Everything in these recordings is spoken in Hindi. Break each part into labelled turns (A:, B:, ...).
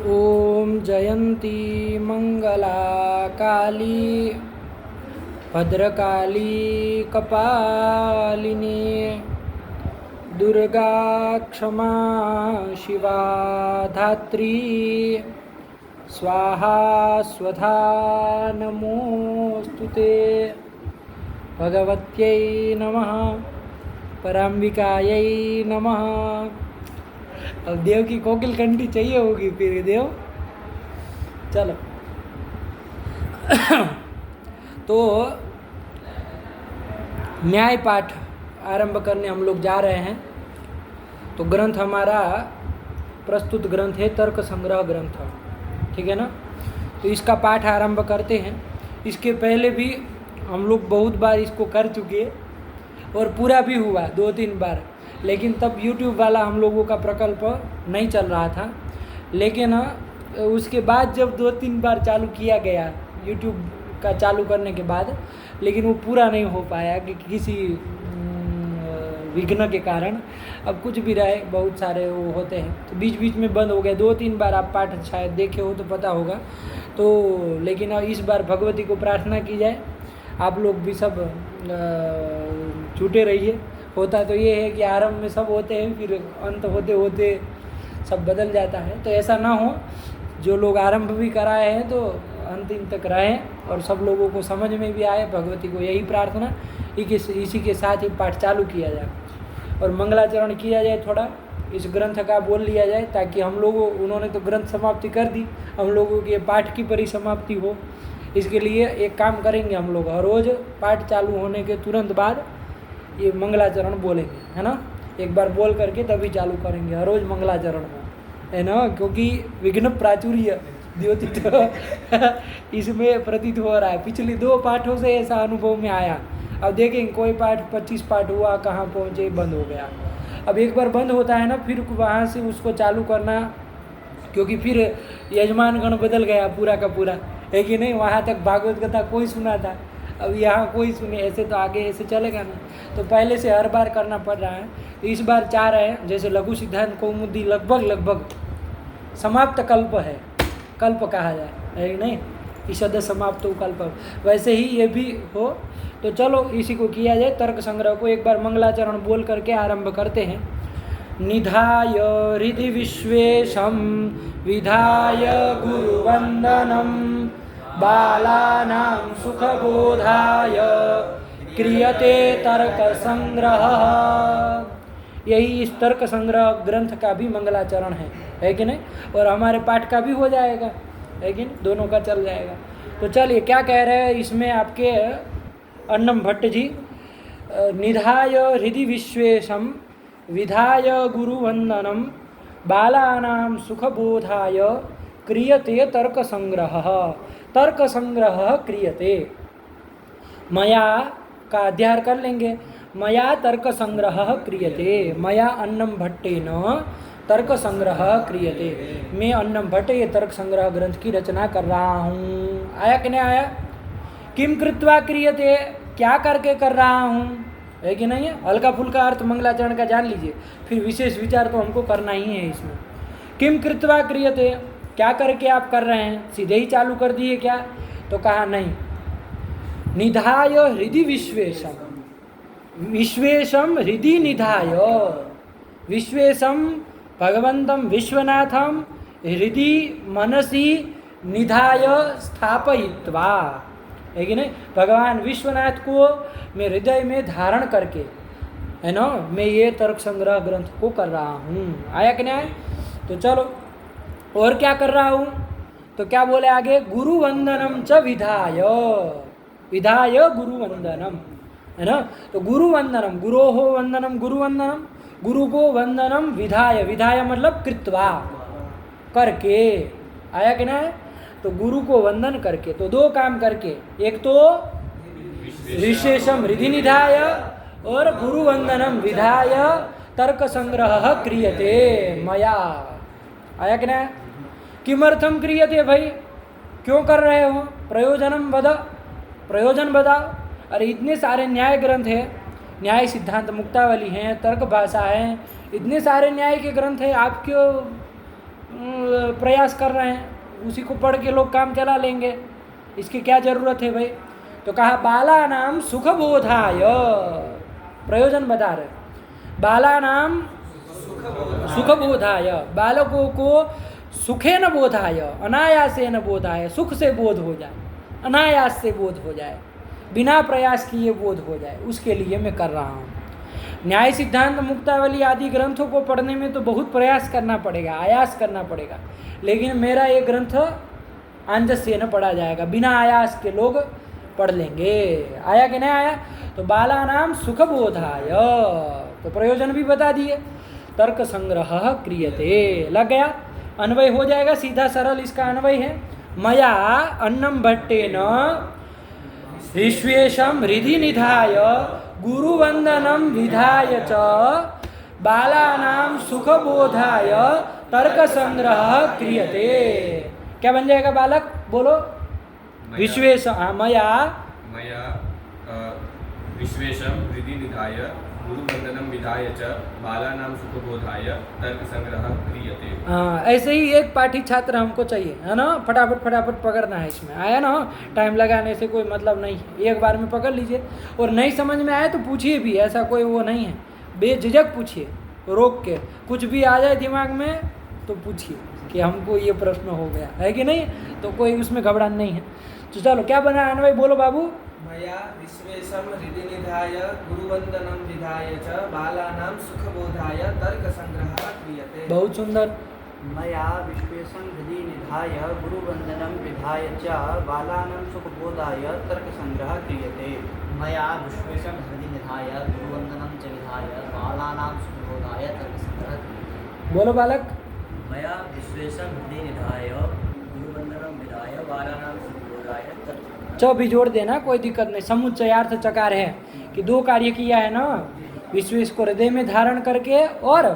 A: ॐ जयन्ती मंगला काली भद्रकाली कपालिनी दुर्गा क्षमा शिवा धात्री स्वाहा स्वधा नमोस्तुते। भगवत्यै नमः पराम्बिकायै नमः। अब देव की कोकिल कंठी चाहिए होगी फिर देव। चलो तो न्याय पाठ आरंभ करने हम लोग जा रहे हैं। तो ग्रंथ हमारा प्रस्तुत ग्रंथ है तर्क संग्रह ग्रंथ, ठीक है ना। तो इसका पाठ आरंभ करते हैं। इसके पहले भी हम लोग बहुत बार इसको कर चुके और पूरा भी हुआ 2-3 बार, लेकिन तब YouTube वाला हम लोगों का प्रकल्प नहीं चल रहा था। लेकिन उसके बाद जब 2-3 बार चालू किया गया YouTube का चालू करने के बाद, लेकिन वो पूरा नहीं हो पाया कि किसी विघ्न के कारण। अब कुछ भी रहे, बहुत सारे वो होते हैं तो बीच बीच में बंद हो गया। 2-3 बार आप पाठ शायद देखे हो तो पता होगा। तो लेकिन इस बार भगवती को प्रार्थना की जाए, आप लोग भी सब छूटे रहिए। होता तो ये है कि आरंभ में सब होते हैं, फिर अंत होते होते सब बदल जाता है। तो ऐसा ना हो, जो लोग आरंभ भी कराए हैं तो अंतिम तक रहें और सब लोगों को समझ में भी आए। भगवती को यही प्रार्थना, इसी के साथ ही पाठ चालू किया जाए और मंगलाचरण किया जाए। थोड़ा इस ग्रंथ का बोल लिया जाए ताकि हम लोगों, उन्होंने तो ग्रंथ समाप्ति कर दी, हम लोगों की पाठ की परिसमाप्ति हो। इसके लिए एक काम करेंगे हम लोग, हर रोज़ पाठ चालू होने के तुरंत बाद ये मंगलाचरण बोलेंगे, है ना। एक बार बोल करके तभी चालू करेंगे, हर रोज़ मंगलाचरण हो, है ना। क्योंकि विघ्न प्राचुर्य द्योतित इसमें प्रतीत हो रहा है। पिछले 2 पाठों से ऐसा अनुभव में आया। अब देखेंगे कोई पाठ 25 पाठ हुआ, कहाँ पहुँचे, बंद हो गया। अब एक बार बंद होता है ना, फिर वहाँ से उसको चालू करना, क्योंकि फिर यजमान गण बदल गया पूरा का पूरा, है कि नहीं। वहाँ तक भागवत कथा कोई सुना था, अब यहाँ कोई सुने, ऐसे तो आगे ऐसे चलेगा ना। तो पहले से हर बार करना पड़ रहा है। तो इस बार चाह रहे हैं, जैसे लघु सिद्धांत कौमुदी लगभग समाप्त कल्प है, कल्प कहा जाए, है कि नहीं। ईषद समाप्त कल्प, वैसे ही ये भी हो। तो चलो इसी को किया जाए, तर्क संग्रह को एक बार मंगलाचरण बोल करके आरंभ करते हैं। निधाय हृदि विश्वेशं विधाय गुरुवंदनम बालानां सुखबोधाय क्रियते तर्क संग्रह। यही इस तर्क संग्रह ग्रंथ का भी मंगलाचरण है कि नहीं। और हमारे पाठ का भी हो जाएगा, है कि नहीं, दोनों का चल जाएगा। तो चलिए क्या कह रहे हैं इसमें आपके अन्नम भट्ट जी। निधाय हृदि विश्वेशं विधाय गुरुवंदनम बालानां सुखबोधाय क्रियते तर्क संग्रह। तर्क संग्रह क्रियते, मया का अध्याय कर लेंगे। मया तर्क संग्रह क्रियते, मया अन्नम भट्टेन तर्क संग्रह क्रियते। मैं अन्नम भट्ट ये तर्क संग्रह ग्रंथ की रचना कर रहा हूँ। आया कि नहीं आया। किम कृत्वा क्रियते, क्या करके कर रहा हूँ, है कि नहीं है। हल्का फुल्का अर्थ मंगलाचरण का जान लीजिए, फिर विशेष विचार तो हमको करना ही है इसमें। किम कृत्वा क्रियते, क्या करके आप कर रहे हैं, सीधे ही चालू कर दिए क्या। तो कहा नहीं, निधाय हृदि विश्वेशम, विश्वेशम हृदि निधाय, विश्वेशम भगवंतम विश्वनाथम हृदि मनसी निधाय स्थापयित्वा, है कि नहीं। भगवान विश्वनाथ को मैं हृदय में धारण करके, है ना, मैं ये तर्क संग्रह ग्रंथ को कर रहा हूँ। आया कि नहीं आया। तो चलो और क्या कर रहा हूँ, तो क्या बोले आगे, गुरु वंदनम च विधाय, विधाय गुरु वंदनम, है ना। तो गुरु वंदनम, गुरोः वंदनम, गुरु वंदनम, गुरु को वंदनम विधाय, विधाय मतलब कृत्वा, करके। आया कि ना। तो गुरु को वंदन करके, तो 2 काम करके, एक तो विशेषम हृदि निधाय और गुरु वंदनम विधाय तर्क संग्रह क्रियते मया। आया कि ना। किमर्थम क्रियते भाई, क्यों कर रहे हो, प्रयोजनम बद, प्रयोजन बताओ। अरे इतने सारे न्याय ग्रंथ है, न्याय सिद्धांत मुक्तावली हैं, तर्क भाषा है, इतने सारे न्याय के ग्रंथ हैं, आप क्यों प्रयास कर रहे हैं, उसी को पढ़ के लोग काम चला लेंगे, इसकी क्या ज़रूरत है भाई। तो कहा बाला नाम सुखबोधाय, प्रयोजन बता रहे, बाला नाम सुखबोधाय, बालकों को सुखे न बोधाय, अनायासे न बोधाय, सुख से बोध हो जाए, अनायास से बोध हो जाए, बिना प्रयास किए बोध हो जाए, उसके लिए मैं कर रहा हूँ। न्याय सिद्धांत मुक्तावली आदि ग्रंथों को पढ़ने में तो बहुत प्रयास करना पड़ेगा, आयास करना पड़ेगा, लेकिन मेरा ये ग्रंथ आंजस से न पढ़ा जाएगा, बिना आयास के लोग पढ़ लेंगे। आया कि नहीं आया? तो बाला नाम सुखबोधाय, तो प्रयोजन भी बता दिए। तर्क संग्रह क्रियते, लग गया, अन्वय हो जाएगा, सीधा सरल इसका अन्वय है। मया अन्नम भट्टेन विश्वेशम हृदि निधाय गुरुवंदनम विधाय च बालानाम सुखबोधाय तर्क संग्रह क्रियते। क्या बन जाएगा बालक? बोलो। विश्वेश, मया
B: विश्वेशम हृदि निधाय गुरुवंदनम विधाय च बालानाम सुखबोधाय तर्क संग्रह क्रियते।
A: हाँ, ऐसे ही एक पाठी छात्र हमको चाहिए, है ना, फटाफट फटाफट पकड़ना है इसमें। आया ना, टाइम लगाने से कोई मतलब नहीं है, एक बार में पकड़ लीजिए। और नहीं समझ में आए तो पूछिए भी, ऐसा कोई वो नहीं है, बेझिझक पूछिए, रोक के। कुछ भी आ जाए दिमाग में तो पूछिए कि हमको ये प्रश्न हो गया है कि नहीं, तो कोई उसमें घबराना नहीं है। तो चलो, क्या बना अन्वय, बोलो बाबू।
C: मया विश्वेशम हृदि निधाय गुरुवंदनम विधाय च बालानाम सुखबोधाय तर्क संग्रह क्रियते।
A: बहुत सुंदर।
D: मया विश्वेशम हृदि निधाय गुरुवंदनम विधाय च बालानां सुखबोधाय तर्क संग्रह क्रियते। मया विश्वेशम हृदि निधाय गुरुवंदनम च विधाय बालानां सुखबोधाय तर्क संग्रह क्रियते।
A: बोलो बालक।
D: मया विश्वेशम हृदि निधाय गुरुवंदनम विधाय बालानां सुखबोधाय तर्क।
A: च भी जोड़ देना, कोई दिक्कत नहीं। समुच्चयार्थ चकार है कि दो कार्य किया है ना, विश्वेश को हृदय में धारण करके, और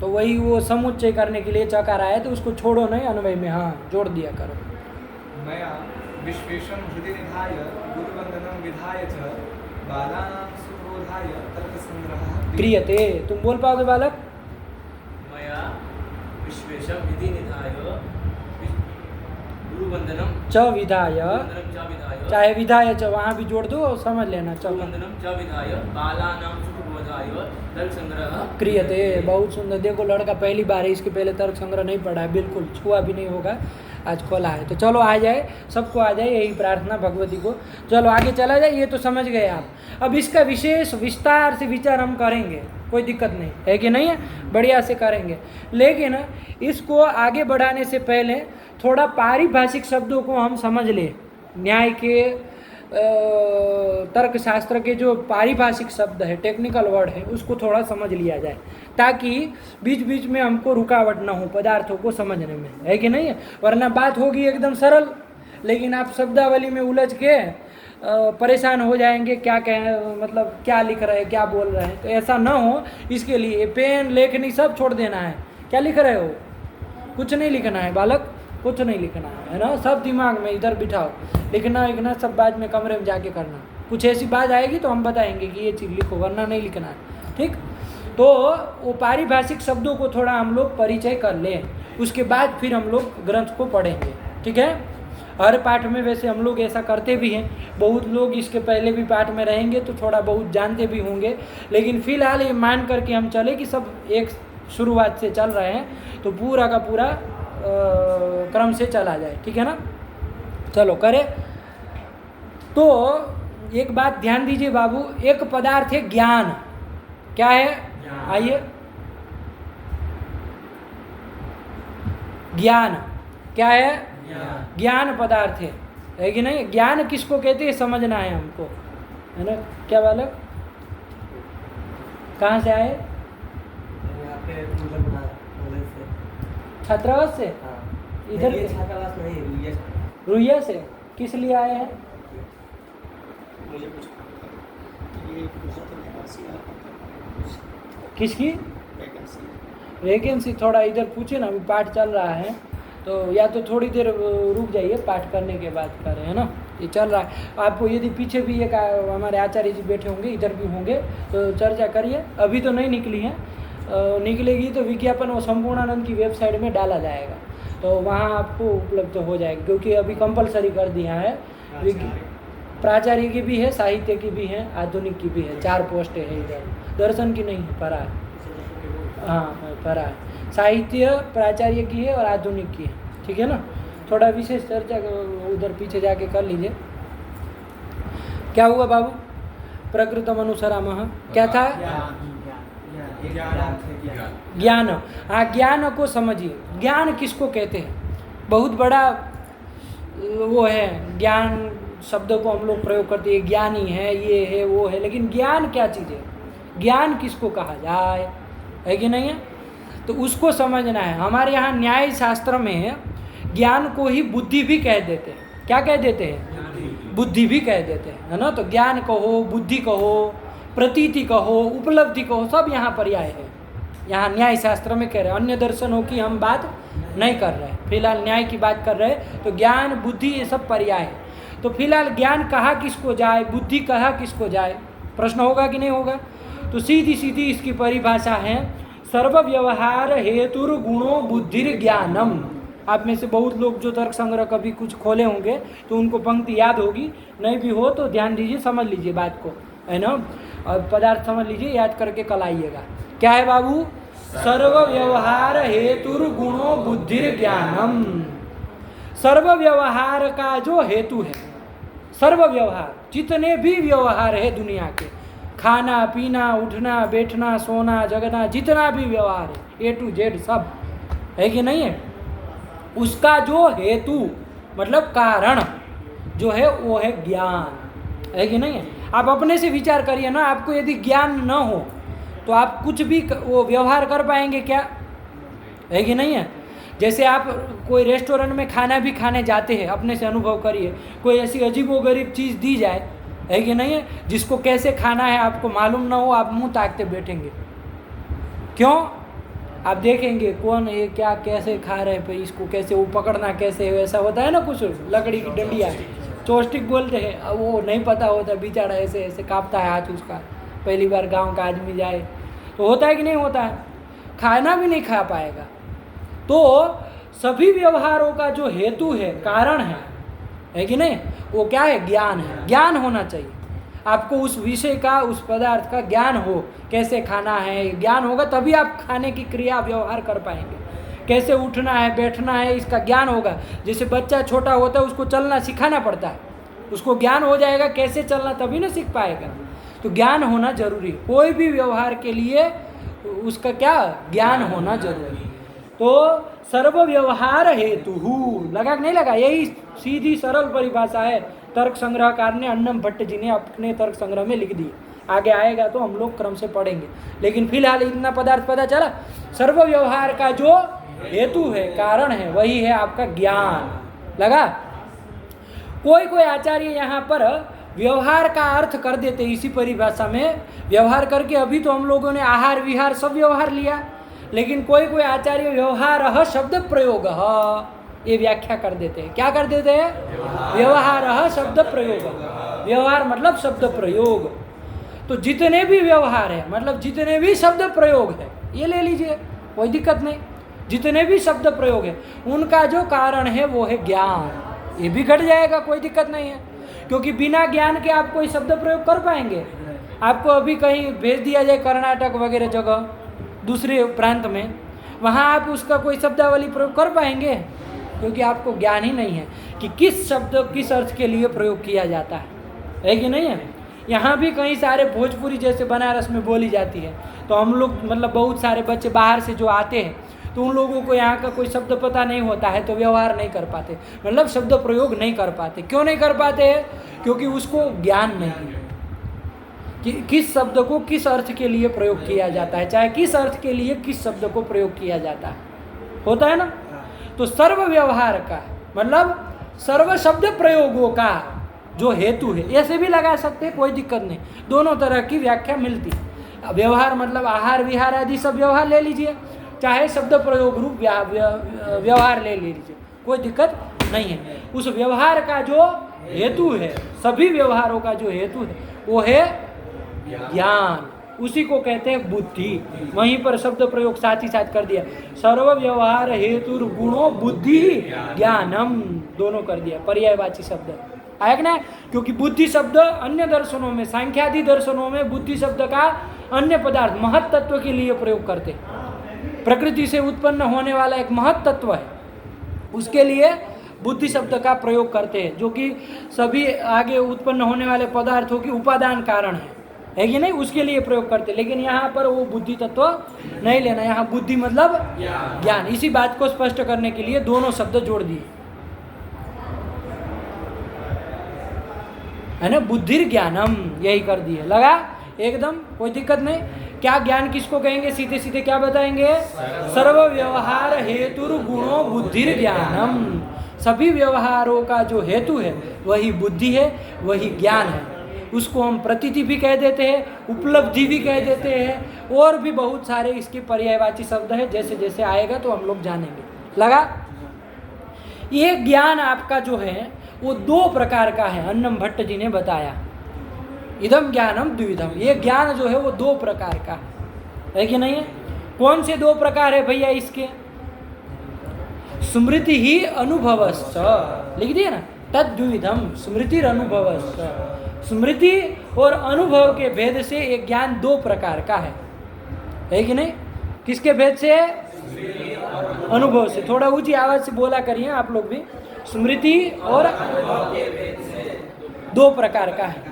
A: तो वही वो समुच्चय करने के लिए चकार आया, तो उसको छोड़ो नहीं अन्वय में, हाँ जोड़ दिया करो।
C: मया विश्वेशम हृदि निधाय गुरुवंदनम विधाय च बालानां सुखबोधाय तर्क संग्रह
A: क्रियते। तुम बोल पाओगे बालक?
E: मया विश्वेशम हृदि निधाय गुरुवंदनम
A: च विधाय, चाहे विधाय च वहाँ भी जोड़ दो, समझ लेना। च
E: गुरुवंदनम च विधाय बालानां सुखबोधाय तर्क संग्रह
A: क्रियते। बहुत सुंदर। देखो, लड़का पहली बार है, इसके पहले तर्क संग्रह नहीं पढ़ा है, बिल्कुल छुआ भी नहीं होगा, आज खोला है। तो चलो आ जाए, सबको आ जाए, यही प्रार्थना भगवती को। चलो आगे चला जाए, ये तो समझ गए आप। अब इसका विशेष विस्तार से विचार हम करेंगे, कोई दिक्कत नहीं है कि नहीं है, बढ़िया से करेंगे। लेकिन इसको आगे बढ़ाने से पहले थोड़ा पारिभाषिक शब्दों को हम समझ लें। न्याय के तर्क शास्त्र के जो पारिभाषिक शब्द है, टेक्निकल वर्ड है, उसको थोड़ा समझ लिया जाए, ताकि बीच बीच में हमको रुकावट ना हो पदार्थों को समझने में, है कि नहीं है। वरना बात होगी एकदम सरल, लेकिन आप शब्दावली में उलझ के परेशान हो जाएंगे, क्या कहें, मतलब क्या लिख रहे हैं, क्या बोल रहे हैं। तो ऐसा ना हो, इसके लिए पेन लेखनी सब छोड़ देना है। क्या लिख रहे हो? कुछ नहीं लिखना है बालक, कुछ नहीं लिखना है ना, सब दिमाग में इधर बिठाओ। लिखना सब बाद में कमरे में जाके करना। कुछ ऐसी बात आएगी तो हम बताएंगे कि ये चीज़ लिखो, वरना नहीं लिखना है, ठीक। तो वो पारिभाषिक शब्दों को थोड़ा हम लोग परिचय कर लें, उसके बाद फिर हम लोग ग्रंथ को पढ़ेंगे, ठीक है। हर पाठ में वैसे हम लोग ऐसा करते भी हैं, बहुत लोग इसके पहले भी पाठ में रहेंगे तो थोड़ा बहुत जानते भी होंगे, लेकिन फिलहाल ये मान करके हम चले कि सब एक शुरुआत से चल रहे हैं, तो पूरा का पूरा क्रम से चला जाए, ठीक है ना। चलो करें। तो एक बात ध्यान दीजिए बाबू, एक पदार्थ है ज्ञान। क्या है? आइए, ज्ञान क्या है? ज्ञान पदार्थ है कि नहीं। ज्ञान किसको कहते हैं समझना है हमको, है ना। क्या बालक, कहाँ से आए? छात्रावास से? इधर
D: छात्रावास नहीं,
A: रुइया से। किस लिए आए हैं? किसकी वैकेंसी? थोड़ा इधर पूछे ना, अभी पाठ चल रहा है, तो या तो थोड़ी देर रुक जाइए, पाठ करने के बाद करें, है ना। ये चल रहा है। आपको यदि पीछे भी एक हमारे आचार्य जी बैठे होंगे, इधर भी होंगे, तो चर्चा करिए। अभी तो नहीं निकली हैं, निकलेगी तो विज्ञापन वो संपूर्णानंद की वेबसाइट में डाला जाएगा, तो वहाँ आपको उपलब्ध हो जाएगा, क्योंकि अभी कंपलसरी कर दिया है। प्राचार्य की भी है, साहित्य की भी है, आधुनिक की भी है, 4 पोस्टें हैं इधर। दर्शन की नहीं है, परा है, हाँ परा है। साहित्य प्राचार्य की है और आधुनिक की है, ठीक है ना। थोड़ा विशेष चर्चा उधर पीछे जाके कर लीजिए। क्या हुआ बाबू? प्रकृतम अनुसरामः क्या था? ज्ञान। हाँ, ज्ञान को समझिए। ज्ञान किसको कहते हैं? बहुत बड़ा वो है, ज्ञान शब्द को हम लोग प्रयोग करते हैं, ज्ञानी है, ये है, वो है, लेकिन ज्ञान क्या चीज़ है? ज्ञान किसको कहा जाए, है कि नहीं है? तो उसको समझना है। हमारे यहाँ न्याय शास्त्र में ज्ञान को ही बुद्धि भी कह देते हैं। क्या कह देते हैं? बुद्धि भी कह देते हैं, है ना। तो ज्ञान कहो, बुद्धि कहो, प्रतीति कहो, उपलब्धि कहो, सब यहाँ पर्याय है। यहाँ न्याय शास्त्र में कह रहे हैं, अन्य दर्शनों की हम बात नहीं कर रहे हैं, फिलहाल न्याय की बात कर रहे हैं। तो ज्ञान, बुद्धि, ये सब पर्याय है। तो फिलहाल ज्ञान कहा किसको जाए, बुद्धि कहा किसको जाए, प्रश्न होगा कि नहीं होगा? तो सीधी सीधी इसकी परिभाषा है, सर्व व्यवहार हेतुर गुणों बुद्धिर ज्ञानम। आप में से बहुत लोग जो तर्क संग्रह कभी कुछ खोले होंगे तो उनको पंक्ति याद होगी, नहीं भी हो तो ध्यान दीजिए, समझ लीजिए बात को, है ना। और पदार्थ समझ लीजिए, याद करके कल आइएगा। क्या है बाबू? सर्व व्यवहार हेतुर गुणों बुद्धिर ज्ञानम। सर्व व्यवहार का जो हेतु है, सर्व व्यवहार, जितने भी व्यवहार है दुनिया के, खाना पीना, उठना बैठना, सोना जगना, जितना भी व्यवहार है, A to Z सब, है कि नहीं है? उसका जो हेतु मतलब कारण जो है वो है ज्ञान, है कि नहीं है? आप अपने से विचार करिए ना, आपको यदि ज्ञान न हो तो आप कुछ भी वो व्यवहार कर पाएंगे क्या, है कि नहीं है? जैसे आप कोई रेस्टोरेंट में खाना भी खाने जाते हैं, अपने से अनुभव करिए, कोई ऐसी अजीबोगरीब चीज़ दी जाए, है कि नहीं है, जिसको कैसे खाना है आपको मालूम ना हो, आप मुंह ताकते बैठेंगे। क्यों? आप देखेंगे कौन ये क्या कैसे खा रहे हैं, इसको कैसे वो पकड़ना कैसे है, ऐसा होता है ना, कुछ लकड़ी की डंडिया चॉपस्टिक बोलते हैं, अब वो नहीं पता होता, बेचारा ऐसे ऐसे कांपता है हाथ उसका, पहली बार गांव का आदमी जाए तो होता है कि नहीं होता है, खाना भी नहीं खा पाएगा। तो सभी व्यवहारों का जो हेतु है, कारण है कि नहीं, वो क्या है? ज्ञान है। ज्ञान होना चाहिए आपको, उस विषय का, उस पदार्थ का ज्ञान हो, कैसे खाना है, ज्ञान होगा तभी आप खाने की क्रिया व्यवहार कर पाएंगे। कैसे उठना है बैठना है, इसका ज्ञान होगा। जैसे बच्चा छोटा होता है, उसको चलना सिखाना पड़ता है, उसको ज्ञान हो जाएगा कैसे चलना, तभी ना सीख पाएगा। तो ज्ञान होना जरूरी है, कोई भी व्यवहार के लिए उसका क्या ज्ञान होना जरूरी है। तो सर्व व्यवहार हेतु लगा कि नहीं लगा? यही सीधी सरल परिभाषा है, तर्क संग्रहकार ने, अन्नम भट्ट जी ने अपने तर्क संग्रह में लिख दी। आगे आएगा तो हम लोग क्रम से पढ़ेंगे, लेकिन फिलहाल इतना पदार्थ पता चला। सर्व व्यवहार का जो हेतु है, कारण है, वही है आपका ज्ञान। लगा? कोई कोई आचार्य यहाँ पर व्यवहार का अर्थ कर देते इसी परिभाषा में, व्यवहार करके अभी तो हम लोगों ने आहार विहार सब व्यवहार लिया, लेकिन कोई कोई आचार्य व्यवहार शब्द प्रयोग ये व्याख्या कर देते हैं। क्या कर देते हैं? व्यवहार शब्द प्रयोग। व्यवहार मतलब शब्द प्रयोग। तो जितने भी व्यवहार है मतलब जितने भी शब्द प्रयोग है, ये ले लीजिए, कोई दिक्कत नहीं। जितने भी शब्द प्रयोग है उनका जो कारण है वो है ज्ञान, ये भी घट जाएगा, कोई दिक्कत नहीं है। क्योंकि बिना ज्ञान के आप कोई शब्द प्रयोग कर पाएंगे? आपको अभी कहीं भेज दिया जाए कर्नाटक वगैरह जगह, दूसरे प्रांत में, वहाँ आप उसका कोई शब्दावली प्रयोग कर पाएंगे? क्योंकि आपको ज्ञान ही नहीं है कि किस शब्द किस अर्थ के लिए प्रयोग किया जाता है कि नहीं है? यहाँ भी कई सारे भोजपुरी जैसे बनारस में बोली जाती है, तो हम लोग मतलब बहुत सारे बच्चे बाहर से जो आते हैं तो उन लोगों को यहाँ का कोई शब्द पता नहीं होता है, तो व्यवहार नहीं कर पाते, मतलब शब्द प्रयोग नहीं कर पाते। क्यों नहीं कर पाते हैं? क्योंकि उसको ज्ञान नहीं है कि किस शब्द को किस अर्थ के लिए प्रयोग किया जाता है, चाहे किस अर्थ के लिए किस शब्द को प्रयोग किया जाता है, होता है ना। तो सर्व व्यवहार का मतलब सर्व शब्द प्रयोगों का जो हेतु है, ऐसे भी लगा सकते हैं, कोई दिक्कत नहीं, दोनों तरह की व्याख्या मिलती है। व्यवहार मतलब आहार विहार आदि सब व्यवहार ले लीजिए, चाहे शब्द प्रयोग रूप व्यवहार ले लीजिए, कोई दिक्कत नहीं है। उस व्यवहार का जो हेतु है, सभी व्यवहारों का जो हेतु है वो है ज्ञान, उसी को कहते हैं बुद्धि। वहीं पर शब्द प्रयोग साथ ही साथ कर दिया, सर्व व्यवहार हेतु गुणो बुद्धि ज्ञानम, दोनों कर दिया, पर्यायवाची शब्द आया कि ना। क्योंकि बुद्धि शब्द अन्य दर्शनों में, सांख्यादि दर्शनों में बुद्धि शब्द का अन्य पदार्थ महत तत्व के लिए प्रयोग करते। प्रकृति से उत्पन्न होने वाला एक महत तत्व है, उसके लिए बुद्धि शब्द का प्रयोग करते हैं, जो कि सभी आगे उत्पन्न होने वाले पदार्थों की उपादान कारण है कि नहीं, उसके लिए प्रयोग करते। लेकिन यहाँ पर वो बुद्धि तत्व नहीं लेना, यहाँ बुद्धि मतलब ज्ञान। इसी बात को स्पष्ट करने के लिए दोनों शब्द जोड़ दिए, है ना, बुद्धिर ज्ञानम, यही कर दिए, लगा एकदम, कोई दिक्कत नहीं। क्या ज्ञान किसको कहेंगे, सीधे सीधे क्या बताएंगे, सर्व व्यवहार हेतु गुणों बुद्धिर ज्ञानम, सभी व्यवहारों का जो हेतु है वही बुद्धि है, वही ज्ञान है। उसको हम प्रतीति भी कह देते हैं, उपलब्धि भी कह देते हैं, और भी बहुत सारे इसके पर्यायवाची शब्द है, जैसे जैसे आएगा तो हम लोग जानेंगे, लगा। ये ज्ञान आपका जो है वो दो प्रकार का है, अन्नम भट्ट जी ने बताया, इदम ज्ञानम द्विविधम, ये ज्ञान जो है वो दो प्रकार का है कि नहीं है। कौन से दो प्रकार है भैया इसके, स्मृति ही अनुभवश्च, लिख दिए ना, तद्विधम स्मृति अनुभवश्च, स्मृति और अनुभव के भेद से एक ज्ञान दो प्रकार का है कि नहीं। किसके भेद से, अनुभव से। थोड़ा ऊंची आवाज से बोला करिए आप लोग भी, स्मृति और दो प्रकार का है।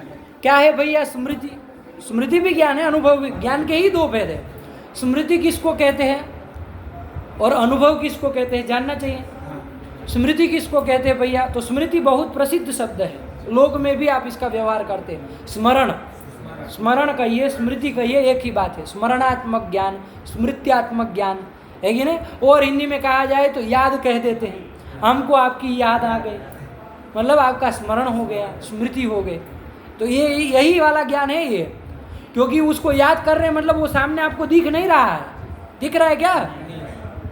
A: क्या है भैया स्मृति, स्मृति भी ज्ञान है, अनुभव भी ज्ञान के ही दो भेद है। स्मृति किसको कहते हैं और अनुभव किसको कहते हैं, जानना चाहिए। स्मृति किसको कहते हैं भैया, तो स्मृति बहुत प्रसिद्ध शब्द है, लोक में भी आप इसका व्यवहार करते हैं। स्मरण, स्मरण कहिए, स्मृति कहिए, एक ही बात है। स्मरणात्मक ज्ञान, स्मृत्यात्मक ज्ञान है कि नहीं। और हिंदी में कहा जाए तो याद कह देते हैं, हमको आपकी याद आ गई, मतलब आपका स्मरण हो गया, स्मृति हो गई। तो ये यही वाला ज्ञान है ये, क्योंकि उसको याद कर रहे हैं, मतलब वो सामने आपको दिख नहीं रहा है, दिख रहा है क्या,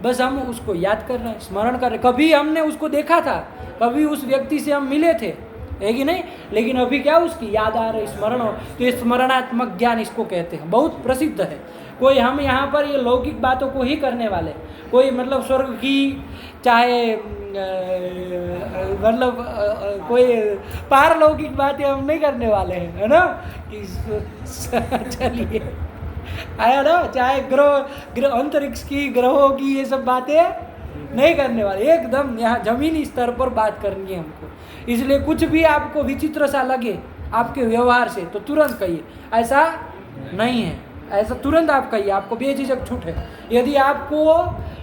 A: बस हम उसको याद कर रहे हैं, स्मरण कर रहे हैं। कभी हमने उसको देखा था, कभी उस व्यक्ति से हम मिले थे, है कि नहीं, लेकिन अभी क्या उसकी याद आ रही, स्मरण हो। तो ये स्मरणात्मक ज्ञान इसको कहते हैं, बहुत प्रसिद्ध है। कोई हम यहाँ पर ये लौकिक बातों को ही करने वाले, कोई मतलब स्वर्ग की, चाहे मतलब कोई पारलौकिक बातें हम नहीं करने वाले हैं, है ना। चलिए आया ना, चाहे ग्रह अंतरिक्ष की, ग्रहों की, ये सब बातें नहीं करने वाले, एकदम यहाँ जमीनी स्तर पर बात करनी है हमको। इसलिए कुछ भी आपको विचित्र सा लगे आपके व्यवहार से तो तुरंत कहिए ऐसा नहीं है, ऐसा तुरंत आप कहिए, आपको बेझिझक छूट है। यदि आपको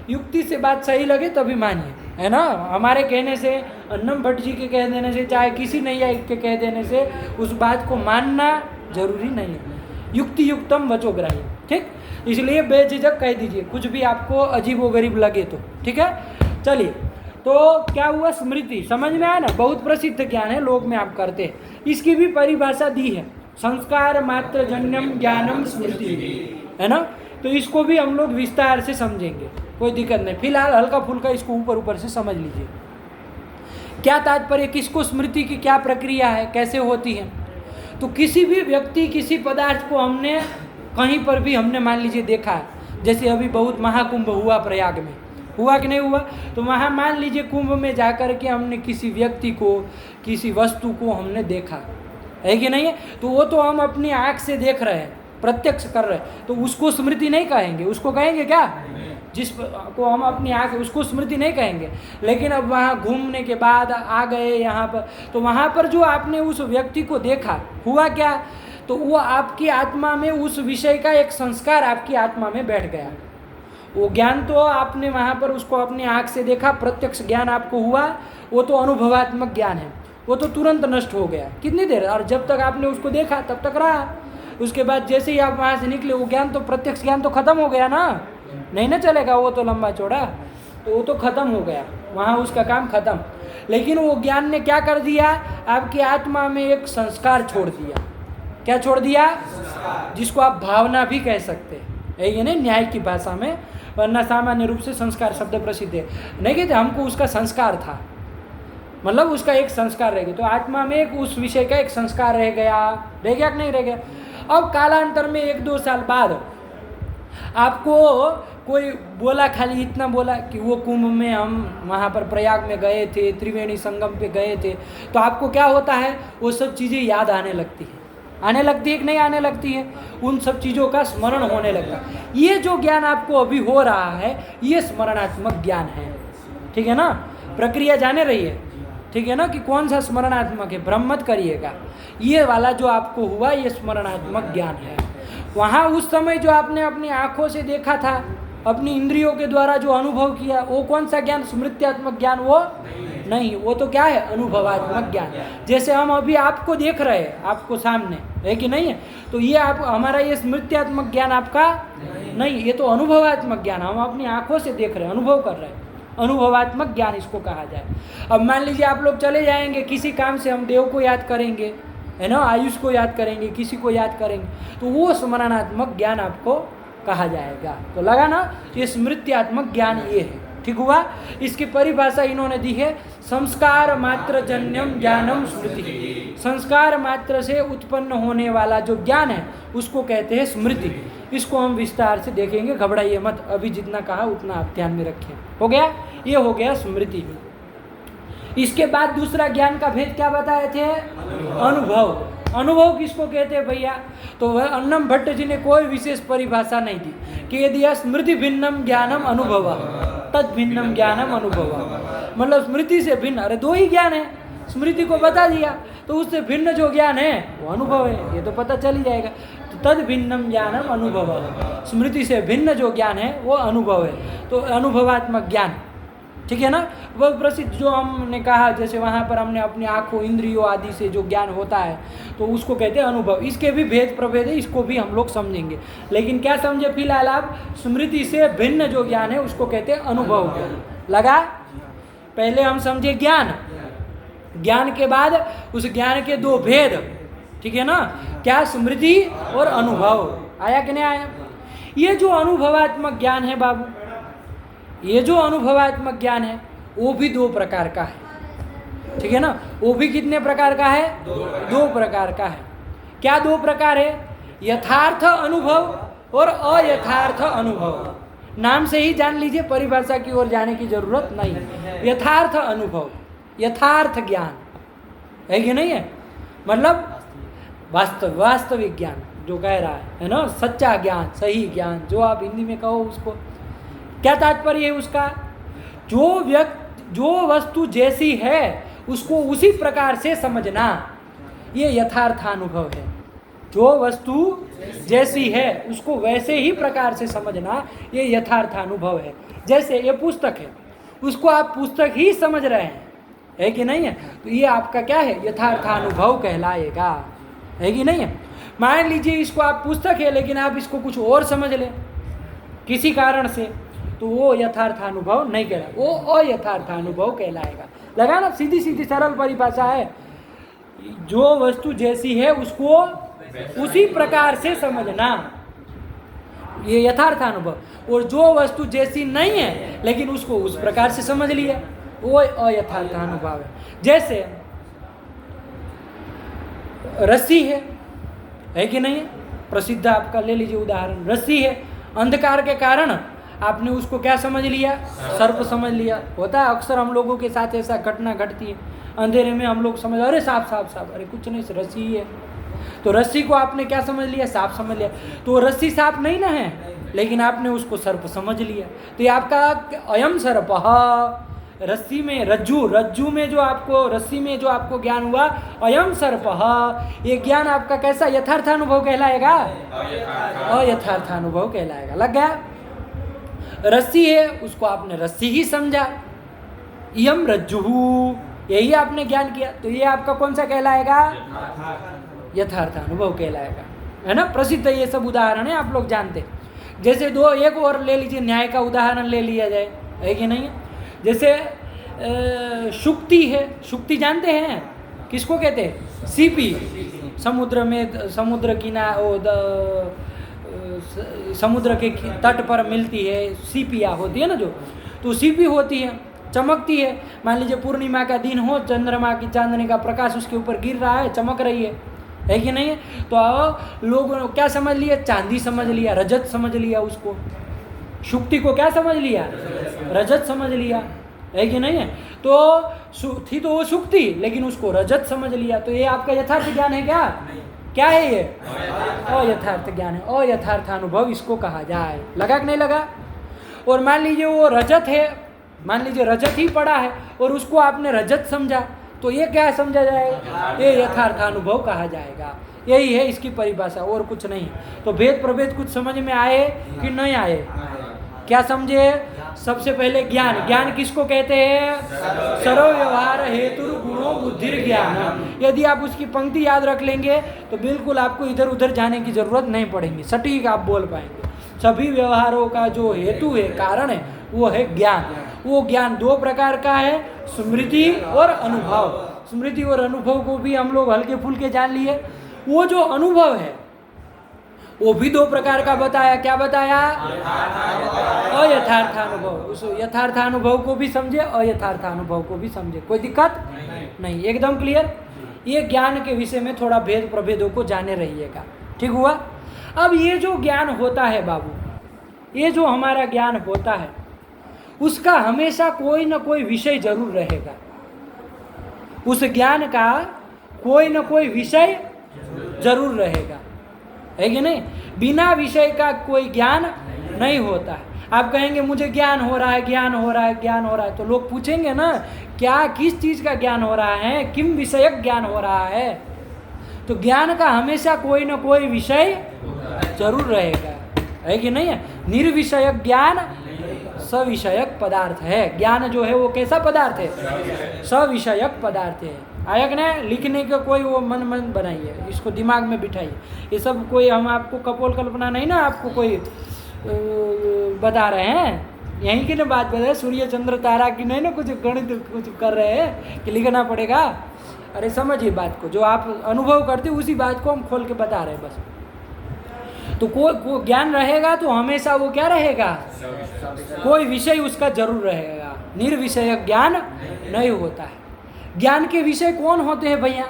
A: युक्ति से बात सही लगे तभी मानिए, है ना। हमारे कहने से, अन्नम भट्ट जी के कह देने से, चाहे किसी नैयायिक के कह देने से उस बात को मानना जरूरी नहीं है। युक्ति युक्तम वचोग्राही, ठीक। इसलिए बेझिझक कह दीजिए कुछ भी आपको अजीब व गरीब लगे तो, ठीक है। चलिए, तो क्या हुआ, स्मृति समझ में आया ना, बहुत प्रसिद्ध ज्ञान है, लोक में आप करते हैं। इसकी भी परिभाषा दी है, संस्कार मात्र जन्यम ज्ञानम स्मृति, है ना। तो इसको भी हम लोग विस्तार से समझेंगे, कोई दिक्कत नहीं। फिलहाल हल्का फुल्का इसको ऊपर ऊपर से समझ लीजिए। क्या तात्पर्य, किसको स्मृति की क्या प्रक्रिया है, कैसे होती है। तो किसी भी व्यक्ति, किसी पदार्थ को हमने कहीं पर भी हमने मान लीजिए देखा है, जैसे अभी बहुत महाकुंभ हुआ प्रयाग में, हुआ कि नहीं हुआ, तो वहाँ मान लीजिए कुंभ में जाकर के हमने किसी व्यक्ति को, किसी वस्तु को हमने देखा है कि नहीं है, तो वो तो हम अपनी आँख से देख रहे हैं, प्रत्यक्ष कर रहे हैं, तो उसको स्मृति नहीं कहेंगे। उसको कहेंगे क्या, जिसको हम अपनी आँख, उसको स्मृति नहीं कहेंगे। लेकिन अब वहाँ घूमने के बाद आ गए यहाँ पर, तो वहाँ पर जो आपने उस व्यक्ति को देखा, हुआ क्या, तो वो आपकी आत्मा में उस विषय का एक संस्कार आपकी आत्मा में बैठ गया। वो ज्ञान तो आपने वहाँ पर उसको अपनी आँख से देखा, प्रत्यक्ष ज्ञान आपको हुआ, वो तो अनुभवात्मक ज्ञान है, वो तो तुरंत नष्ट हो गया। कितनी देर, और जब तक आपने उसको देखा तब तक रहा, उसके बाद जैसे ही आप वहाँ से निकले वो ज्ञान तो, प्रत्यक्ष ज्ञान तो खत्म हो गया ना, नहीं ना चलेगा, वो तो लंबा चौड़ा, तो वो तो खत्म हो गया, वहाँ उसका काम खत्म। लेकिन वो ज्ञान ने क्या कर दिया, आपकी आत्मा में एक संस्कार छोड़ दिया। क्या छोड़ दिया, जिसको आप भावना भी कह सकते हैं, ये नहीं न्याय की भाषा में, वरना सामान्य रूप से संस्कार शब्द प्रसिद्ध है, नहीं कहते हमको उसका संस्कार था, मतलब उसका एक संस्कार रह गया। तो आत्मा में एक उस विषय का एक संस्कार रह गया कि नहीं रह गया। अब कालांतर में 1-2 साल बाद आपको कोई बोला, खाली इतना बोला कि वो कुंभ में हम वहाँ पर प्रयाग में गए थे, त्रिवेणी संगम पे गए थे, तो आपको क्या होता है, वो सब चीज़ें याद आने लगती है। आने लगती है कि नहीं आने लगती है? उन सब चीज़ों का स्मरण होने लगता है। ये जो ज्ञान आपको अभी हो रहा है, ये स्मरणात्मक ज्ञान है। ठीक है ना? प्रक्रिया जाने रही है, ठीक है ना, कि कौन सा स्मरणात्मक है, भ्रम मत करिएगा। ये वाला जो आपको हुआ, ये स्मरणात्मक ज्ञान है। वहाँ उस समय जो आपने अपनी आँखों से देखा था, अपनी इंद्रियों के द्वारा जो अनुभव किया, वो कौन सा ज्ञान? स्मृत्यात्मक ज्ञान वो नहीं, वो तो क्या है? अनुभवात्मक ज्ञान। जैसे हम अभी आपको देख रहे हैं, आपको सामने है कि नहीं है, तो ये आप हमारा ये स्मृत्यात्मक ज्ञान आपका नहीं, ये तो अनुभवात्मक ज्ञान, हम अपनी आँखों से देख रहे हैं, अनुभव कर रहे हैं, अनुभवात्मक ज्ञान इसको कहा जाए। अब मान लीजिए आप लोग चले जाएंगे किसी काम से, हम देव को याद करेंगे, है ना, आयुष को याद करेंगे, किसी को याद करेंगे, तो वो स्मरणात्मक ज्ञान आपको कहा जाएगा। तो लगा ना, ये स्मृत्यात्मक ज्ञान ये है। ठीक हुआ? इसकी परिभाषा इन्होंने दी है, संस्कार मात्र जन्यम ज्ञानम स्मृति। संस्कार मात्र से उत्पन्न होने वाला जो ज्ञान है उसको कहते हैं स्मृति। इसको हम विस्तार से देखेंगे, घबराइए मत, अभी जितना कहा उतना आप ध्यान में रखें। हो गया? ये हो गया स्मृति। इसके बाद दूसरा ज्ञान का भेद क्या बताए थे? अनुभव। अनुभव किसको कहते हैं भैया? तो वह अन्नम भट्ट जी ने कोई विशेष परिभाषा नहीं दी कि यदि स्मृति भिन्नम ज्ञानम अनुभव तद भिन्नम ज्ञानम अनुभव, मतलब स्मृति से भिन्न, अरे दो ही ज्ञान है, स्मृति को बता दिया तो उससे भिन्न जो ज्ञान है वो अनुभव है, ये तो पता चल ही जाएगा। तो तद भिन्नम ज्ञानम अनुभव, स्मृति से भिन्न जो ज्ञान है वो अनुभव है, तो अनुभवात्मक ज्ञान। ठीक है ना? वह प्रसिद्ध जो हमने कहा, जैसे वहाँ पर हमने अपनी आँखों इंद्रियों आदि से जो ज्ञान होता है तो उसको कहते हैं अनुभव। इसके भी भेद प्रभेद है, इसको भी हम लोग समझेंगे, लेकिन क्या समझे फिलहाल आप? स्मृति से भिन्न जो ज्ञान है उसको कहते हैं अनुभव। लगा? पहले हम समझे ज्ञान, ज्ञान के बाद उस ज्ञान के दो भेद, ठीक है ना, क्या? स्मृति और अनुभव। आया कि नहीं आया? ये जो अनुभवात्मक ज्ञान है बाबू, ये जो अनुभवात्मक ज्ञान है वो भी दो प्रकार का है। ठीक है ना? वो भी कितने प्रकार का है? दो प्रकार का है। क्या दो प्रकार है? यथार्थ अनुभव और अयथार्थ अनुभव। नाम से ही जान लीजिए, परिभाषा की ओर जाने की जरूरत नहीं है। यथार्थ अनुभव, यथार्थ ज्ञान है कि नहीं है, मतलब वास्तविक ज्ञान जो कह रहा है ना, सच्चा ज्ञान, सही ज्ञान, जो आप हिंदी में कहो उसको। क्या तात्पर्य है उसका? जो वस्तु जैसी है उसको उसी प्रकार से समझना, ये यथार्थानुभव है। जो वस्तु जैसी है उसको वैसे ही प्रकार से समझना, ये यथार्थानुभव है। जैसे ये पुस्तक है, उसको आप पुस्तक ही समझ रहे हैं, है कि नहीं है, तो ये आपका क्या है? यथार्थानुभव कहलाएगा, है कि नहीं है। मान लीजिए इसको आप पुस्तक है लेकिन आप इसको कुछ और समझ लें किसी कारण से, तो वो यथार्थानुभव नहीं कहलाएगा, वो अयथार्थानुभव कहलाएगा। लगा ना? सीधी सीधी सरल परिभाषा है। जो वस्तु जैसी है उसको उसी प्रकार से समझना, ये यथार्थानुभव। और जो वस्तु जैसी नहीं है लेकिन उसको उस प्रकार से समझ लिया, वो अयथार्थानुभव है। जैसे रस्सी है कि नहीं है? प्रसिद्ध आपका ले लीजिए उदाहरण, रस्सी है, अंधकार के कारण आपने उसको क्या समझ लिया? सर्प समझ लिया। होता है अक्सर हम लोगों के साथ ऐसा घटना घटती है, अंधेरे में हम लोग समझ, अरे सांप सांप सांप, अरे कुछ नहीं, रस्सी है। तो रस्सी को आपने क्या समझ लिया? सांप समझ लिया। तो रस्सी सांप नहीं ना है, लेकिन आपने उसको सर्प समझ लिया। तो ये आपका अयम सर्प, रस्सी में रज्जू में जो आपको, रस्सी में जो आपको ज्ञान हुआ, अयम सर्प, ये ज्ञान आपका कैसा? यथार्थानुभव कहलाएगा, अयथार्थानुभव कहलाएगा। लग गया? रस्सी है, उसको आपने रस्सी ही समझा, इयम रज्जु, यही आपने ज्ञान किया, तो ये आपका कौन सा कहलाएगा? यथार्थानुभव कहलाएगा, है ना? प्रसिद्ध ये सब उदाहरण है, आप लोग जानते हैं। जैसे एक और ले लीजिए, न्याय का उदाहरण ले लिया जाए, है कि नहीं? जैसे शुक्ति है, शुक्ति जानते हैं किसको कहते हैं? सीपी। समुद्र में, समुद्र समुद्र के तट पर मिलती है, सीपिया होती है ना जो, तो सीपी होती है, चमकती है। मान लीजिए पूर्णिमा का दिन हो, चंद्रमा की चांदनी का प्रकाश उसके ऊपर गिर रहा है, चमक रही है कि नहीं है? तो लोग क्या समझ लिया? चांदी समझ लिया, रजत समझ लिया उसको। शुक्ति को क्या समझ लिया? रजत समझ लिया, है कि नहीं है? तो थी तो वो शुक्ति, लेकिन उसको रजत समझ लिया। तो ये आपका यथार्थ ज्ञान है क्या? क्या है ये? अयथार्थ ज्ञान है। अयथार्थ अनुभव इसको कहा जाए। लगा कि नहीं लगा? और मान लीजिए वो रजत है, मान लीजिए रजत ही पड़ा है और उसको आपने रजत समझा, तो ये क्या समझा जाएगा? ये यथार्थ अनुभव कहा जाएगा। यही है इसकी परिभाषा, और कुछ नहीं। तो भेद प्रभेद कुछ समझ में आए कि नहीं आए? क्या समझे? सबसे पहले ज्ञान। ज्ञान किसको कहते हैं? सर्व व्यवहार हेतु गुणों बुद्धिर ज्ञान। यदि आप उसकी पंक्ति याद रख लेंगे तो बिल्कुल आपको इधर उधर जाने की जरूरत नहीं पड़ेगी, सटीक आप बोल पाएंगे। सभी व्यवहारों का जो हेतु है, कारण है, वो है ज्ञान। वो ज्ञान दो प्रकार का है, स्मृति और अनुभव। स्मृति और अनुभव को भी हम लोग हल्के फुल्के जान लिए। वो जो अनुभव है वो भी दो प्रकार का बताया। क्या बताया? अयथार्थानुभव। उस यथार्थानुभव को भी समझे, अयथार्थानुभव को भी समझे। कोई दिक्कत नहीं, एकदम क्लियर। ये ज्ञान के विषय में थोड़ा भेद प्रभेदों को जाने रहिएगा, ठीक हुआ? अब ये जो ज्ञान होता है बाबू, ये जो हमारा ज्ञान होता है, उसका हमेशा कोई ना कोई विषय जरूर रहेगा। उस ज्ञान का कोई ना कोई विषय जरूर रहेगा, है कि नहीं? बिना विषय का कोई ज्ञान नहीं होता है। आप कहेंगे मुझे ज्ञान हो रहा है, ज्ञान हो रहा है, ज्ञान हो रहा है, तो लोग पूछेंगे ना, क्या किस चीज़ का ज्ञान हो रहा है, किम विषयक ज्ञान हो रहा है? तो ज्ञान का हमेशा कोई ना कोई विषय जरूर रहेगा, है कि नहीं है? निर्विषयक ज्ञान सविषयक पदार्थ है। ज्ञान जो है वो कैसा पदार्थ है? सविषयक पदार्थ है। आयक ने लिखने का कोई वो मन बनाइए, इसको दिमाग में बिठाइए। ये सब कोई हम आपको कपोल कल्पना नहीं ना आपको कोई बता रहे हैं, यहीं की ना बात बता रहे। सूर्य चंद्र तारा की नहीं ना कुछ गणित कुछ कर रहे हैं कि लिखना पड़ेगा। अरे समझिए बात को, जो आप अनुभव करते उसी बात को हम खोल के बता रहे हैं बस। तो कोई ज्ञान रहेगा तो हमेशा वो क्या रहेगा? कोई विषय उसका जरूर रहेगा। निर्विषयक ज्ञान नहीं होता है। ज्ञान के विषय कौन होते हैं भैया?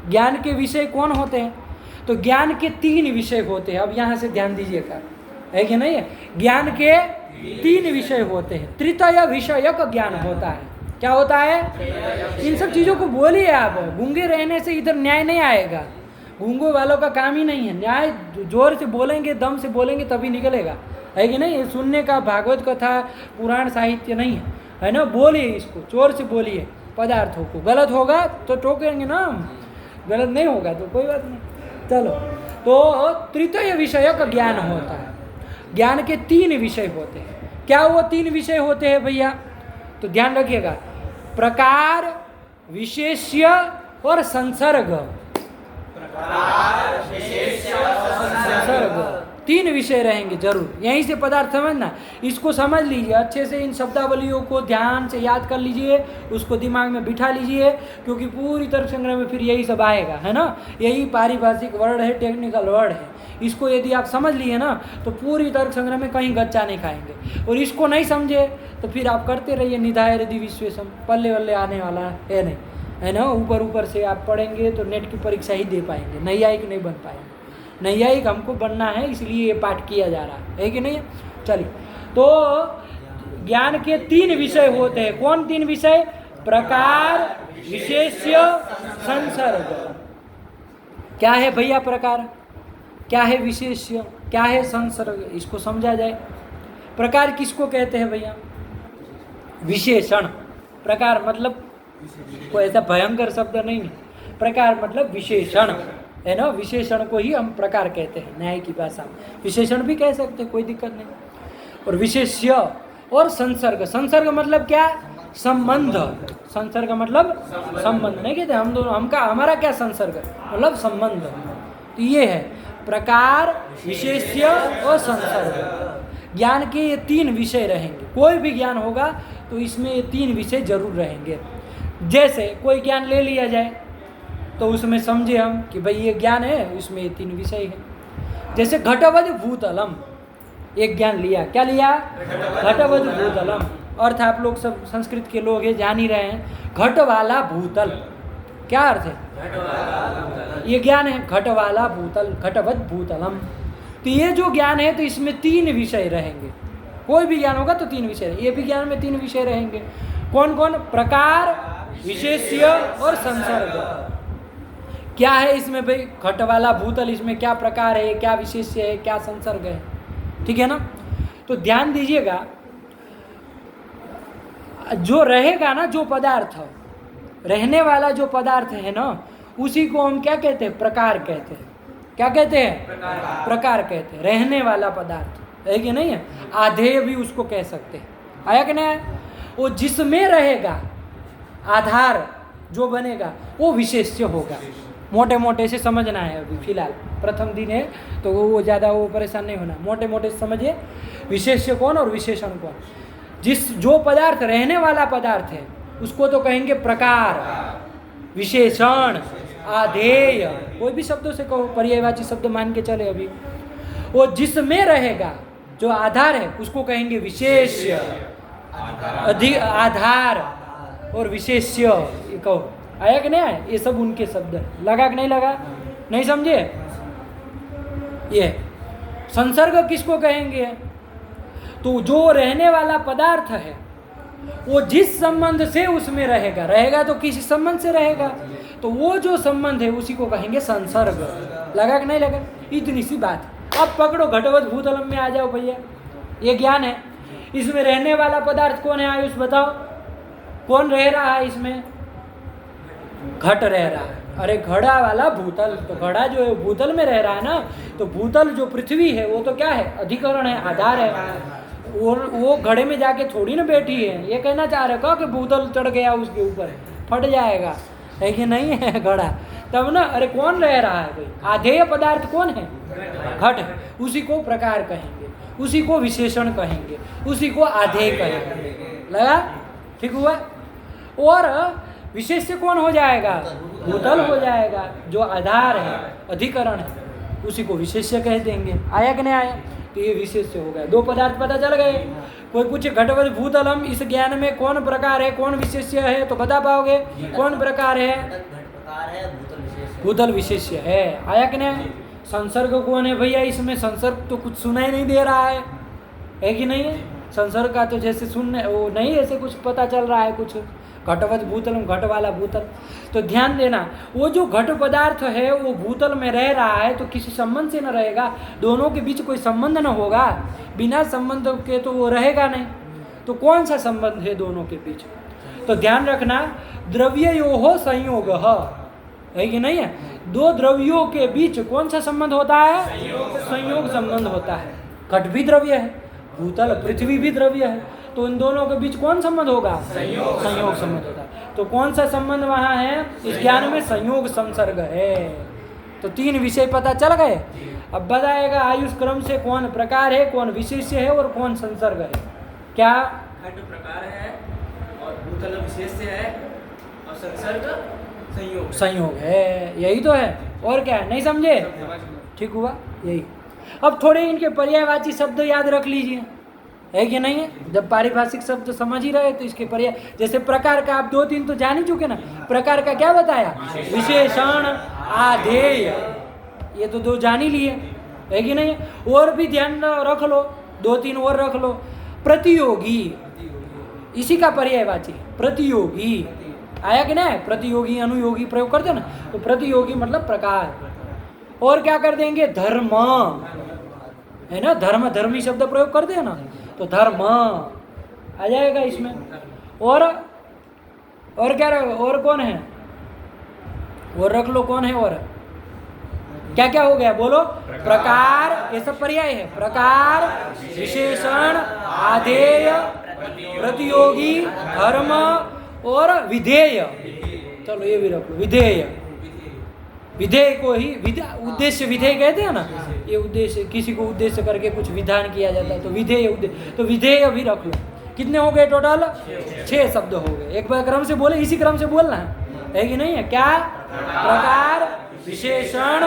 A: ज्ञान के विषय कौन होते हैं? तो ज्ञान के 3 विषय होते हैं। अब यहाँ से ध्यान दीजिएगा, है कि नहीं है? ज्ञान के 3 विषय होते हैं। तृतीय विषयक ज्ञान होता है। क्या होता है? इन सब चीज़ों को बोलिए आप। गूंगे रहने से इधर न्याय नहीं आएगा। गूंगों वालों का काम ही नहीं है न्याय। जोर से बोलेंगे, दम से बोलेंगे तभी निकलेगा, है कि नहीं? सुनने का भागवत कथा पुराण साहित्य नहीं है ना? बोलिए इसको, जोर से बोलिए पदार्थों को। गलत होगा तो टोकेंगे ना हम, गलत नहीं होगा तो कोई बात नहीं। चलो, तो तृतीय विषयक ज्ञान होता है। ज्ञान के 3 विषय होते हैं। क्या वो 3 विषय होते हैं भैया? तो ध्यान रखिएगा, प्रकार, विशेष्य और संसर्ग। संसर्ग 3 विषय रहेंगे जरूर। यहीं से पदार्थ समझना, इसको समझ लीजिए अच्छे से। इन शब्दावलियों को ध्यान से याद कर लीजिए, उसको दिमाग में बिठा लीजिए, क्योंकि पूरी तर्क संग्रह में फिर यही सब आएगा, है ना? यही पारिभाषिक वर्ड है, टेक्निकल वर्ड है। इसको यदि आप समझ लिए ना तो पूरी तर्क संग्रह में कहीं गच्चा नहीं खाएंगे। और इसको नहीं समझे तो फिर आप करते रहिए निधाय हृदय विश्वेशम, पल्ले वल्ले आने वाला है नहीं, है ना? ऊपर ऊपर से आप पढ़ेंगे तो नेट की परीक्षा ही दे पाएंगे, नैयायिक नहीं बन पाएंगे। नैयायिक हमको बनना है, इसलिए ये पाठ किया जा रहा है कि नहीं? चलिए, तो ज्ञान के 3 विषय होते हैं। कौन 3 विषय? प्रकार, विशेष्य, संसर्ग। क्या है भैया प्रकार? क्या है विशेष्य? क्या है संसर्ग? इसको समझा जाए। प्रकार किसको कहते हैं भैया? विशेषण। प्रकार मतलब कोई ऐसा भयंकर शब्द नहीं है। प्रकार मतलब विशेषण, है ना? विशेषण को ही हम प्रकार कहते हैं न्याय की भाषा में। विशेषण भी कह सकते हैं, कोई दिक्कत नहीं। और विशेष्य और संसर्ग। संसर्ग मतलब क्या? संबंध। संसर्ग मतलब संबंध। नहीं कहते हम दोनों, हमारा क्या संसर्ग मतलब संबंध। तो ये है प्रकार, विशेष्य और संसर्ग। ज्ञान के ये 3 विषय रहेंगे। कोई भी ज्ञान होगा तो इसमें ये 3 विषय जरूर रहेंगे। जैसे कोई ज्ञान ले लिया जाए तो उसमें समझे हम कि भाई ये ज्ञान है, इसमें ये 3 विषय है। जैसे घटवद भूतलम, एक ज्ञान लिया। क्या लिया? घटवद भूतलम। अर्थ आप लोग सब संस्कृत के लोग हैं, जान ही रहे हैं। घट वाला भूतल, क्या अर्थ है? ये ज्ञान है घट वाला भूतल, घटवत भूतलम। तो ये जो ज्ञान है तो इसमें 3 विषय रहेंगे। कोई भी ज्ञान होगा तो 3 विषय, ये भी ज्ञान में 3 विषय रहेंगे। कौन कौन? प्रकार, विशेष्य और संसर्ग। क्या है इसमें भाई? घट वाला भूतल, इसमें क्या प्रकार है, क्या विशेष्य है, क्या संसर्ग है, ठीक है ना? तो ध्यान दीजिएगा, जो रहेगा ना, जो पदार्थ रहने वाला जो पदार्थ है ना, उसी को हम क्या कहते हैं? प्रकार कहते हैं। क्या कहते हैं? प्रकार कहते हैं। रहने वाला पदार्थ है कि नहीं है? आधेय भी उसको कह सकते हैं। आया कि नहीं? वो जिसमें रहेगा, आधार जो बनेगा वो विशेष्य होगा। मोटे मोटे से समझना है, अभी फिलहाल प्रथम दिन है तो वो ज़्यादा वो परेशान नहीं होना। मोटे मोटे से समझिए, विशेष्य कौन और विशेषण कौन। जो पदार्थ रहने वाला पदार्थ है उसको तो कहेंगे प्रकार, विशेषण, आधेय, कोई भी शब्दों से कहो, पर्यायवाची शब्द मान के चले। अभी वो जिसमें रहेगा, जो आधार है, उसको कहेंगे विशेष्य, आधार और विशेष्य। ये कहो, आया कि नहीं आया? ये सब उनके शब्द है। लगा कि नहीं लगा? नहीं समझे? ये संसर्ग किसको कहेंगे? तो जो रहने वाला पदार्थ है वो जिस संबंध से उसमें रहेगा, रहेगा तो किसी संबंध से रहेगा, तो वो जो संबंध है उसी को कहेंगे संसर्ग। लगा कि नहीं लगा? इतनी सी बात। अब पकड़ो, घटवत भूतलम में आ जाओ भैया। ये ज्ञान है, इसमें रहने वाला पदार्थ कौन है? आयुष बताओ, कौन रह रहा है इसमें? घट रह रहा है। अरे घड़ा वाला भूतल, तो घड़ा जो है भूतल में रह रहा है ना, तो भूतल जो पृथ्वी है वो तो क्या है? अधिकरण है, आधार है। वो घड़े में जाके थोड़ी ना बैठी है। ये कहना चाह रहे हो कि भूतल चढ़ गया उसके ऊपर फट जाएगा, है कि नहीं है घड़ा? तब ना, अरे कौन रह रहा है भाई? आधेय पदार्थ कौन है? घट। उसी को प्रकार कहेंगे, उसी को विशेषण कहेंगे, उसी को आधेय कहेंगे। लगा? ठीक हुआ? और विशेष्य कौन हो जाएगा? भूतल हो जाएगा। जो आधार है, अधिकरण है, उसी को विशेष्य कह देंगे। आया कि नहीं आया? तो ये विशेष्य हो गया। 2 पदार्थ पता चल गए। कोई पूछे घटवत भूतलम, इस ज्ञान में कौन प्रकार है, कौन विशेष्य है, तो बता पाओगे? कौन प्रकार है? भूतल विशेष्य है। आया कि नहीं? संसर्ग कौन है भैया? इसमें संसर्ग तो कुछ सुनाई नहीं दे रहा है कि नहीं है? संसर्ग का तो जैसे सुनने वो नहीं, ऐसे कुछ पता चल रहा है कुछ। घटवत भूतलम, घट वाला भूतल। तो ध्यान देना, वो जो घट पदार्थ है वो भूतल में रह रहा है तो किसी संबंध से न रहेगा। दोनों के बीच कोई संबंध न होगा, बिना संबंध के तो वो रहेगा नहीं। तो कौन सा संबंध है दोनों के बीच? तो ध्यान रखना, द्रव्ययोः संयोग है कि नहीं है? 2 द्रव्यों के बीच कौन सा संबंध होता है? संयोग संबंध होता है। घट भी द्रव्य है, भूतल पृथ्वी भी द्रव्य है, तो इन दोनों के बीच कौन संबंध होगा? संयोग संबंध होता है। तो कौन सा संबंध वहाँ है? इस ज्ञान में संयोग संसर्ग है। तो 3 विषय पता चल गए। अब बताएगा आयुष क्रम से कौन प्रकार है, कौन विशेष्य है और कौन संसर्ग है। क्या?
E: घट प्रकार है और भूतल विशेष्य है और संसर्ग संयोग।
A: संयोग है, यही तो है। और क्या है? नहीं समझे? ठीक हुआ यही। अब थोड़े इनके पर्यायवाची शब्द याद रख लीजिए, है कि नहीं है? जब पारिभाषिक शब्द समझ ही रहे तो इसके पर्याय, जैसे प्रकार का आप 2-3 तो जान ही चुके ना। प्रकार का क्या बताया? विशेषण, आधेय, ये तो 2 जान ही लिए, है कि नहीं? और भी ध्यान रख लो, 2-3 और रख लो। प्रतियोगी, इसी का पर्यायवाची प्रतियोगी। आया कि नहीं? प्रतियोगी अनुयोगी प्रयोग करते ना, तो प्रतियोगी मतलब प्रकार। और क्या कर देंगे? धर्म, है ना? धर्म, धर्मी शब्द प्रयोग करते हैं ना, तो धर्म आ जाएगा इसमें। और क्या और कौन है? और रख लो, कौन है? और क्या क्या हो गया? बोलो। प्रकार, ये सब पर्याय है। प्रकार, विशेषण, आधेय, प्रतियोगी, धर्म और विधेय। चलो ये भी रख लो, विधेय। विधेय को ही उद्देश्य विधेय कहते हैं ना। ये उद्देश्य, किसी को उद्देश्य करके कुछ विधान किया जाता है तो विधेय, उद्देश्य। तो विधेय भी रख लो। कितने हो गए टोटल? 6 शब्द हो गए। एक बार क्रम से बोले, इसी क्रम से बोलना है कि नहीं है? क्या? प्रकार, विशेषण,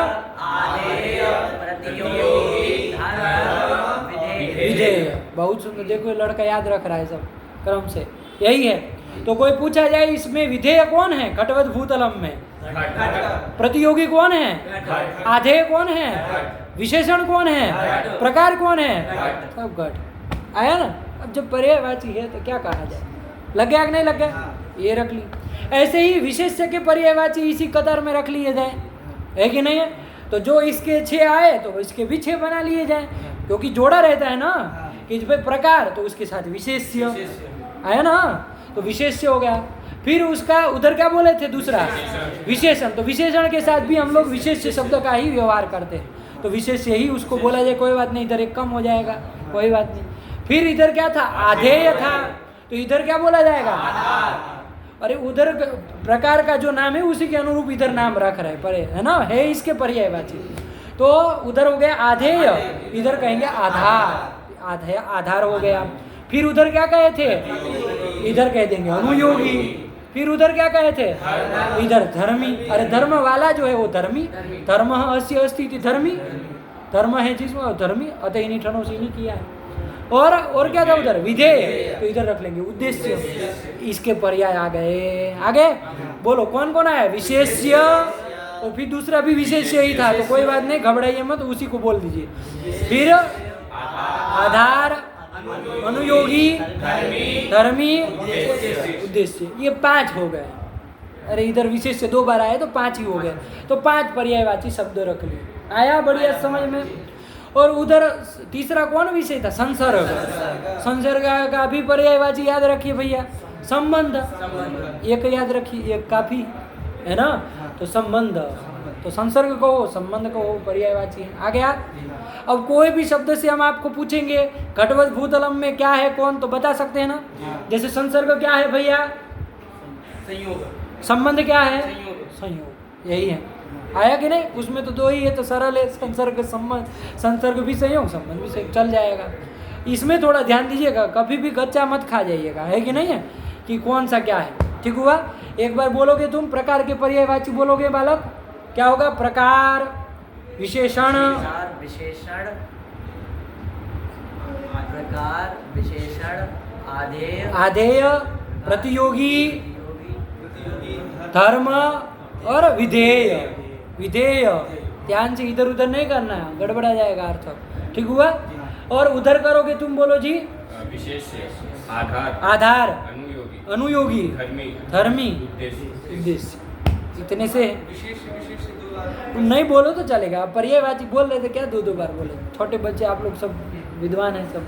A: विधेय। बहुत सुंदर। देखो लड़का याद रख रहा है सब क्रम से, यही है। तो कोई पूछा जाए इसमें विधेय कौन है घटवत भूतलम में, प्रतियोगी कौन है?
E: घट।
A: आधेय कौन है? विशेषण कौन है?
E: घट।
A: प्रकार कौन है?
E: घट।
A: सब घट आया ना। अब जब पर्यायवाची है तो क्या कहा जाए? लग गया कि नहीं लग गया? ये रख ली। ऐसे ही विशेष्य के पर्यायवाची इसी कतार में रख लिए जाए, है कि नहीं है? तो जो इसके 6 आए तो इसके भी 6 बना लिए जाए, क्योंकि जोड़ा रहता है ना कि भाई प्रकार तो उसके साथ विशेष्य आया ना, तो विशेष्य हो गया। फिर उसका उधर क्या बोले थे दूसरा? विशेषण। तो विशेषण के साथ भी हम लोग विशेष्य शब्द का ही व्यवहार करते हैं, तो विशेष्य ही उसको बोला जाए, कोई बात नहीं, इधर एक कम हो जाएगा, कोई बात नहीं। फिर इधर क्या था? आधेय था, तो इधर क्या बोला जाएगा? अरे उधर प्रकार का जो नाम है उसी के अनुरूप इधर नाम रख रहे परे, है ना, है इसके पर्यायवाची। तो उधर हो गया आधेय, इधर कहेंगे आधार, आधेय आधार हो गया। फिर उधर क्या कहे थे? इधर कह देंगे अनुयोगी। फिर उधर क्या कहे थे? इधर धर्मी। अरे धर्म वाला जो है वो धर्मी, धर्म अस्य अस्ति इति धर्मी, धर्म है जिसमें धर्मी, अतः इन्हीं ठनों से नहीं किया है। और क्या था उधर? विधेय, तो इधर रख लेंगे उद्देश्य। इसके पर्याय आ गए। आगे बोलो कौन कौन आया? विशेष्य, और फिर दूसरा भी विशेष्य ही था, तो कोई बात नहीं, घबराइए मत, उसी को बोल दीजिए। फिर आधार, अनुयोगी, धर्मी, उद्देश्य, ये 5 हो गए। अरे इधर विशेष्य 2 बार आए तो 5 ही हो गए, तो 5 पर्यायवाची शब्द रख लिए। आया बढ़िया समझ में? और उधर तीसरा कौन विषय था? संसर्ग। संसर्ग का भी पर्यायवाची याद रखिए भैया। संबंध एक याद रखिए, एक काफी है ना। तो संबंध, तो संसर्ग कहो, संबंध कहो, पर्यायवाची है। आ गया? अब कोई भी शब्द से हम आपको पूछेंगे घटवत भूतलम में क्या है कौन, तो बता सकते हैं ना। जैसे संसर्ग क्या है भैया?
E: संयोग।
A: संबंध क्या है?
E: संयोग।
A: संयोग, यही है। आया कि नहीं? उसमें तो 2 ही है, तो सरल है। संसर्ग संबंध, संसर्ग भी संयोग, संबंध भी संयोग, चल जाएगा। इसमें थोड़ा ध्यान दीजिएगा, कभी भी कच्चा मत खा जाइएगा, है कि नहीं है, कि कौन सा क्या है। ठीक हुआ? एक बार बोलोगे तुम प्रकार के पर्यायवाची बोलोगे बालक, क्या होगा? प्रकार, विशेषण,
D: विशेषण, प्रकार, विशेषण, आधेय,
A: आधेय, प्रतियोगी, धर्म और विधेय। विधेय ध्यान से इधर उधर नहीं करना है, गड़बड़ा जाएगा अर्थ। ठीक हुआ? और उधर करोगे तुम, बोलो जी।
B: विशेष्य, आधार,
A: आधार,
B: अनुयोगी,
A: अनुयोगी,
B: धर्मी,
A: धर्मी,
B: उद्देश्य।
A: उद्देश्य। इतने से तुम नहीं बोलो तो चलेगा। पर्यायवाची बोल रहे थे क्या? 2 बार बोले। छोटे बच्चे आप लोग सब विद्वान हैं, सब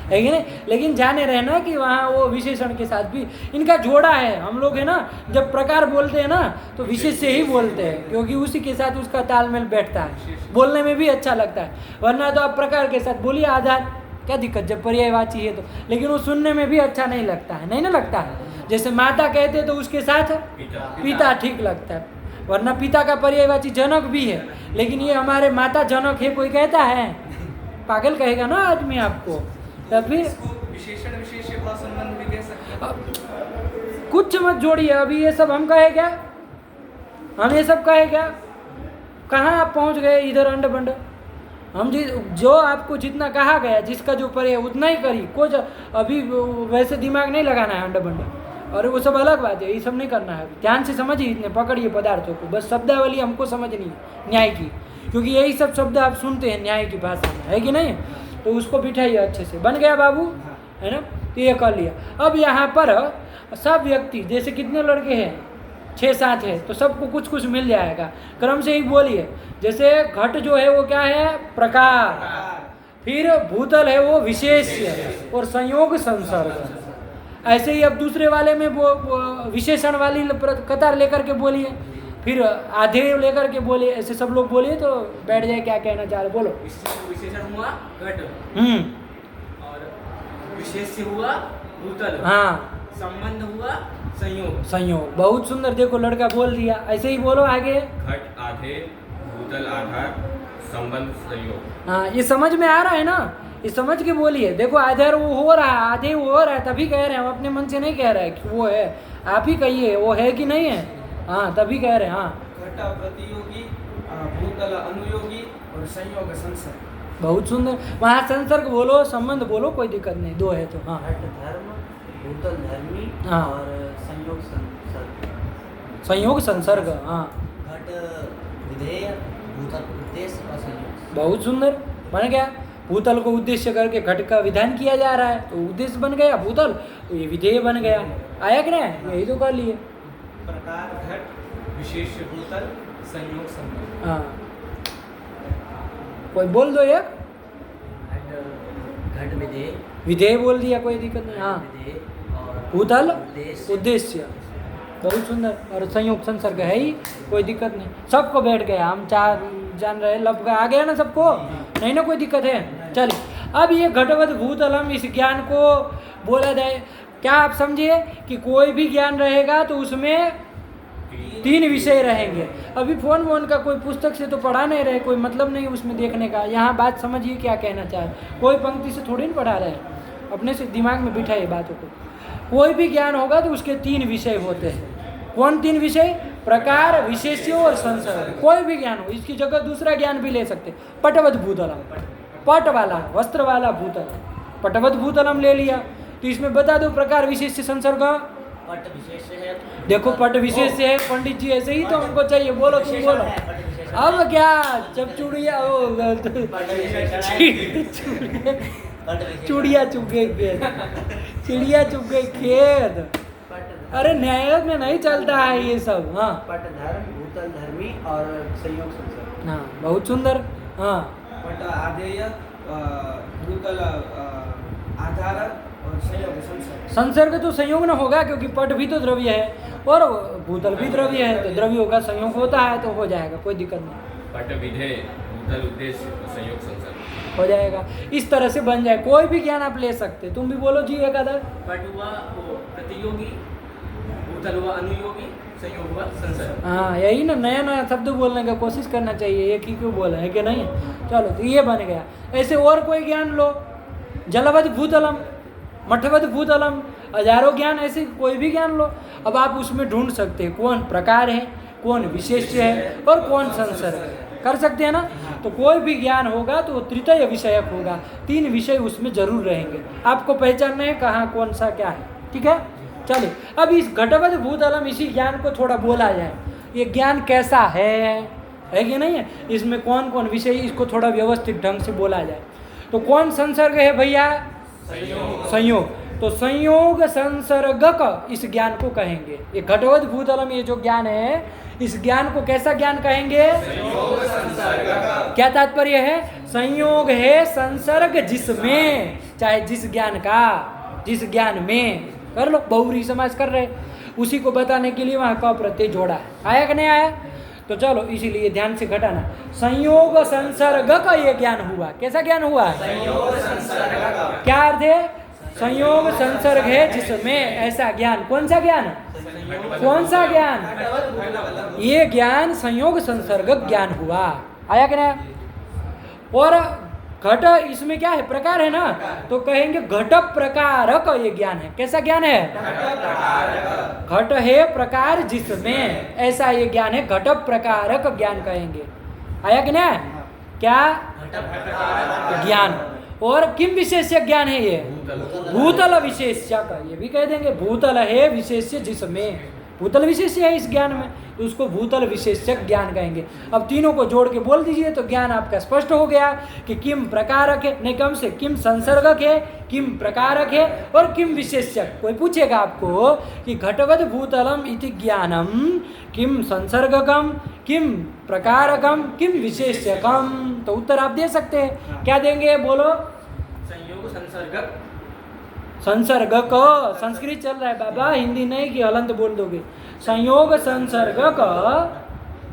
A: है कि नहीं? लेकिन जाने रहे ना कि वहाँ वो विशेषण के साथ भी इनका जोड़ा है। हम लोग है ना, जब प्रकार बोलते हैं ना तो विशेष से ही बोलते हैं, क्योंकि उसी के साथ उसका तालमेल बैठता है, बोलने में भी अच्छा लगता है। वरना तो आप प्रकार के साथ बोलिए आधार, क्या दिक्कत जब पर्यायवाची है तो, लेकिन वो सुनने में भी अच्छा नहीं लगता है, नहीं ना लगता है। जैसे माता कहते तो उसके साथ पिता ठीक लगता है, वरना पिता का पर्यायवाची जनक भी है, लेकिन ये हमारे माता जनक है कोई कहता है? पागल कहेगा ना आदमी आपको। तब फिर
C: विशेषण विशेष्य भाव संबंध भी कह सकते हैं।
A: कुछ मत जोड़िए, अभी ये सब हम कहे क्या? हम ये सब कहे क्या? कहाँ आप पहुँच गए इधर अंड बंड? हम जो आपको जितना कहा गया, जिसका जो परे उतना ही करी। कुछ अभी वैसे दिमाग नहीं लगाना है अंड बंड, और वो सब अलग बात है, ये सब नहीं करना है। ध्यान से समझिए, इतने पकड़िए पदार्थों को, बस शब्दावली हमको समझनी है न्याय की, क्योंकि यही सब शब्द आप सुनते हैं न्याय की भाषा में, है कि नहीं? तो उसको बिठाइए अच्छे से। बन गया बाबू, है ना? तो ये कर लिया। अब यहाँ पर सब व्यक्ति, जैसे कितने लड़के हैं? 6-7 है, तो सबको कुछ कुछ मिल जाएगा। क्रम से ही बोलिए। जैसे घट जो है वो क्या है? प्रकार। फिर भूतल है वो विशेष्य, और संयोग संसर्ग। ऐसे ही अब दूसरे वाले में वो विशेषण वाली कतार लेकर के बोलिए, फिर आधे लेकर के बोलिए, ऐसे सब लोग बोलिए तो बैठ जाए क्या कहना चाह रहे, बोलो।
E: विशेषण हुआ घट, और विशेष से हुआ भूतल,
A: हाँ,
E: संबंध हुआ संयोग।
A: संयोग, बहुत सुंदर। देखो लड़का बोल दिया, ऐसे ही बोलो आगे।
B: घट आधे, भूतल आधार, संबंध संयोग।
A: हाँ, ये समझ में आ रहा है ना? ये समझ के बोलिए। देखो आधार वो हो रहा है, आधे वो हो रहा है, तभी कह रहे हैं, हम अपने मन से नहीं कह रहे हैं कि वो है। आप ही कहिए वो है कि नहीं है। हाँ, तभी कह रहे हैं। हाँ,
C: घटा प्रतियोगी, भूतल अनुयोगी और संयोग संसर्ग।
A: बहुत सुंदर। वहाँ संसर्ग बोलो, संबंध बोलो, कोई दिक्कत नहीं, 2 है तो। हाँ,
D: घट धर्म, भूतल धर्मी,
A: हाँ।
D: और संयोग संसर्ग।
A: संयोग संसर्ग, हाँ
D: घट विधेय, भूतल उद्देश्य और संयोग।
A: बहुत सुंदर बन गया। भूतल को उद्देश्य करके घट का विधान किया जा रहा है, तो उद्देश्य बन गया भूतल, तो ये विधेय बन गया। आया कि नहीं? यही तो कर लिए।
C: प्रकार घट, विशेष भूतल, संयोग संबंध।
A: हाँ, कोई बोल दो एक।
D: घट विधेय,
A: विधेय बोल दिया, कोई दिक्कत नहीं। हाँ,
D: विधेय और
A: भूतल
D: उद्देश्य।
A: उद्देश्य, बहुत सुंदर। और संयोग संसर्ग है ही, कोई दिक्कत नहीं। सबको बैठ गया, हम चार जान रहे, लब आ गया ना सबको, नहीं ना कोई दिक्कत है। चलिए, अब ये घटवत भूतलम, इस ज्ञान को बोला जाए, क्या आप समझिए कि कोई भी ज्ञान रहेगा तो उसमें 3 विषय रहेंगे। अभी फोन का कोई पुस्तक से तो पढ़ा नहीं रहे, कोई मतलब नहीं उसमें देखने का। यहाँ बात समझिए क्या कहना चाह रहे, कोई पंक्ति से थोड़ी नहीं पढ़ा रहे, अपने से दिमाग में बिठाइए बातों को। कोई भी ज्ञान होगा तो उसके 3 विषय होते हैं। कौन 3 विषय? प्रकार, विशेष्य और संसर्ग। कोई भी ज्ञान हो, इसकी जगह दूसरा ज्ञान भी ले सकते। पटवत भूतलम, पट वाला, वस्त्र वाला भूतल, पटवत भूतलम ले लिया, तो इसमें बता दो प्रकार, विशेष्य, संसर्ग।
D: पट विशेष है।
A: देखो पट विशेष है, पंडित जी ऐसे ही तो हमको चाहिए। बोलो, तुम बोलो। अब क्या, जब चूड़िया चूड़िया चुग गई खेत, चिड़िया चुग गई खेत। अरे न्याय में नहीं चलता है ये सब। हाँ,
D: पट धर्म, भूतल धर्मी और संयोग संसर्ग।
A: हाँ, बहुत सुंदर। हाँ,
C: पट आधेय, भूतल आधार और संयोग संसर्ग।
A: संसर्ग तो संयोग न होगा, क्योंकि पट भी तो द्रव्य है और भूतल भी द्रव्य है, तो द्रव्य होगा, संयोग होता है तो हो जाएगा, कोई दिक्कत नहीं।
B: पट विधेय, भूतल उद्देश्य और संयोग संसर्ग
A: हो जाएगा। इस तरह से बन जाए, कोई भी ज्ञान आप ले सकते। तुम भी बोलो जी एक आधा।
E: पट हुआ वो प्रतियोगी, भूतल हुआ अनुयोगी, संयोग हुआ संसर्ग।
A: हाँ, यही ना, नया नया शब्द बोलने का कोशिश करना चाहिए, एक ही क्यों बोला है कि नहीं। चलो, तो ये बन गया। ऐसे और कोई ज्ञान लो, जलवत भूतलम, मठवत भूतलम, हजारों ज्ञान, ऐसे कोई भी ज्ञान लो। अब आप उसमें ढूंढ सकते हैं कौन प्रकार है, कौन विशेष्य है और कौन संसर्ग, कर सकते हैं ना। तो कोई भी ज्ञान होगा तो वो तृतीय विषयक होगा, 3 विषय उसमें जरूर रहेंगे। आपको पहचानना है कहाँ कौन सा क्या है, ठीक है। चलिए, अब इस घटवत भूतलम, इसी ज्ञान को थोड़ा बोला जाए। ये ज्ञान कैसा है कि नहीं है, इसमें कौन कौन विषय, इसको थोड़ा व्यवस्थित ढंग से बोला जाए। तो कौन संसर्ग है भैया? संयोग। तो संयोग संसर्गक इस ज्ञान को कहेंगे। ये घटवत भूतलम, ये जो ज्ञान है, इस ज्ञान को कैसा ज्ञान कहेंगे? क्या तात्पर्य है? संयोग है संसर्ग जिसमें, चाहे जिस ज्ञान का, जिस ज्ञान में, कर लो, बहुव्रीहि समास कर रहे, उसी को बताने के लिए वहाँ क प्रत्यय जोड़ा है। आया कि नहीं आया? तो चलो, इसीलिए ध्यान से घटाना। संयोग संसर्ग का ये ज्ञान हुआ। कैसा ज्ञान हुआ?
C: संयोग संसर्ग।
A: क्या अर्थ है? संयोग संसर्ग है जिसमें, ऐसा ज्ञान। कौन सा ज्ञान? कौन सा ज्ञान? ये ज्ञान संयोग संसर्ग ज्ञान हुआ। आया कि नहीं? और घट, इसमें क्या है? प्रकार है ना, तो कहेंगे घट प्रकारक ये ज्ञान है। कैसा ज्ञान है? घट है प्रकार जिसमें, ऐसा ये ज्ञान है, घट प्रकारक ज्ञान कहेंगे। आया कि नहीं? क्या ज्ञान? और किम विशेष्य ज्ञान है ये? भूतल विशेष्य का, ये भी कह देंगे भूतल है विशेष्य जिसमें, भूतल विशेष्य है इस ज्ञान में, तो उसको भूतल विशेष्य ज्ञान कहेंगे। अब तीनों को जोड़ के बोल दीजिए तो ज्ञान आपका स्पष्ट हो गया कि किम प्रकारक है, नहीं कम से किम संसर्गक है, किम प्रकारक है और किम विशेष्य। कोई पूछेगा आपको कि घटवत भूतलम इति ज्ञानम किम संसर्गकम, किम प्रकारकम, किम विशेष्यकम, तो उत्तर आप दे सकते हैं। क्या देंगे? बोलो।
E: संयोग संसर्गक।
A: संसर्गक, संस्कृत चल रहा है बाबा, हिंदी नहीं कि हलंत बोल दोगे। संयोग संसर्गक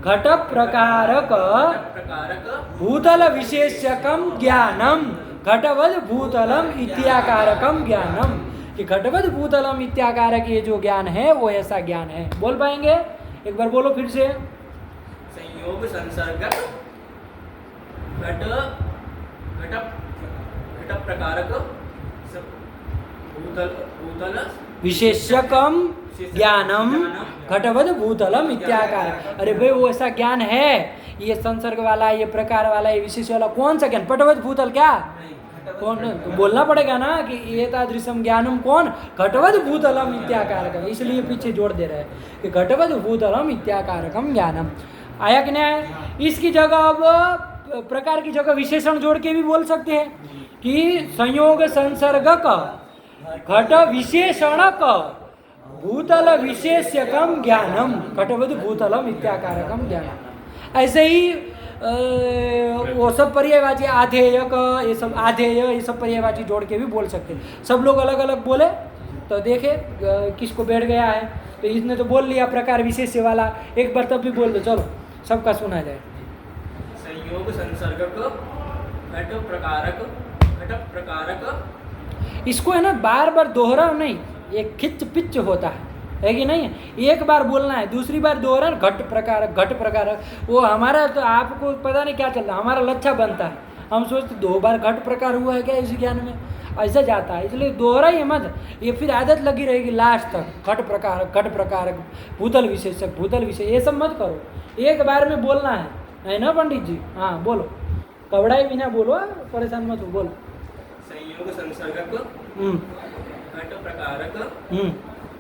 A: घट प्रकारक भूतल विशेष्यकम ज्ञानम घटवद भूतलम इत्याकारकम ज्ञानम, कि घटवद भूतलम इत्याकारक ये जो ज्ञान है वो ऐसा ज्ञान है। बोल पाएंगे? एक बार बोलो फिर से।
E: संयोग संसर्गक घट प्रकारक भूतल
A: विशेष्यकम ज्ञानम घटवद भूतलम इत्याकार। अरे भाई, वो ऐसा ज्ञान है, ये संसर्ग वाला, ये प्रकार वाला, ये विशेष वाला, कौन सा ज्ञान? पटवद भूतल क्या? कौन तो बोलना पड़ेगा ना कि एतादृशम ज्ञानम कौन घटवद भूतलम इत्याकारकम, इसलिए पीछे जोड़ दे रहा है कि घटवद भूतलम इत्याकारकम ज्ञानम। आया कि नहीं आया? इसकी जगह अब प्रकार की जगह विशेषण जोड़ के भी बोल सकते हैं कि संयोग संसर्गक घट विशेषणक भूतल विशेष्यकम ज्ञानम घटवद भूतलम इत्याकारकम ज्ञानम। ऐसे ही वो सब पर्यायवाची आधेयक, ये सब आधेय, ये सब पर्यायवाची जोड़ के भी बोल सकते हैं। सब लोग अलग अलग बोले तो देखे किसको बैठ गया है। तो इसने तो बोल लिया प्रकार विशेष वाला, एक बार तब भी बोल दो, चलो सबका सुना जाए।
E: संयोग संसर्गक घट प्रकारक घट प्रकारक।
A: इसको है ना बार बार दोहराव नहीं, एक खिच पिच होता है कि नहीं? एक बार बोलना है, दूसरी बार दोहरा घट प्रकार। वो हमारा तो आपको पता नहीं क्या चल रहा, हमारा लच्छा बनता है, हम सोचते 2 बार घट प्रकार हुआ है क्या इस ज्ञान में, ऐसा जाता है। इसलिए दोहरा ही मत, ये फिर आदत लगी रहेगी लास्ट तक। घट प्रकार भूतल विशेष ये सब मत करो, एक बार में बोलना है ना पंडित जी? हाँ बोलो, कबड़ाई बिना बोलो, परेशान मत हो, बोलो।
E: संयोग संसर्गक घट प्रकारक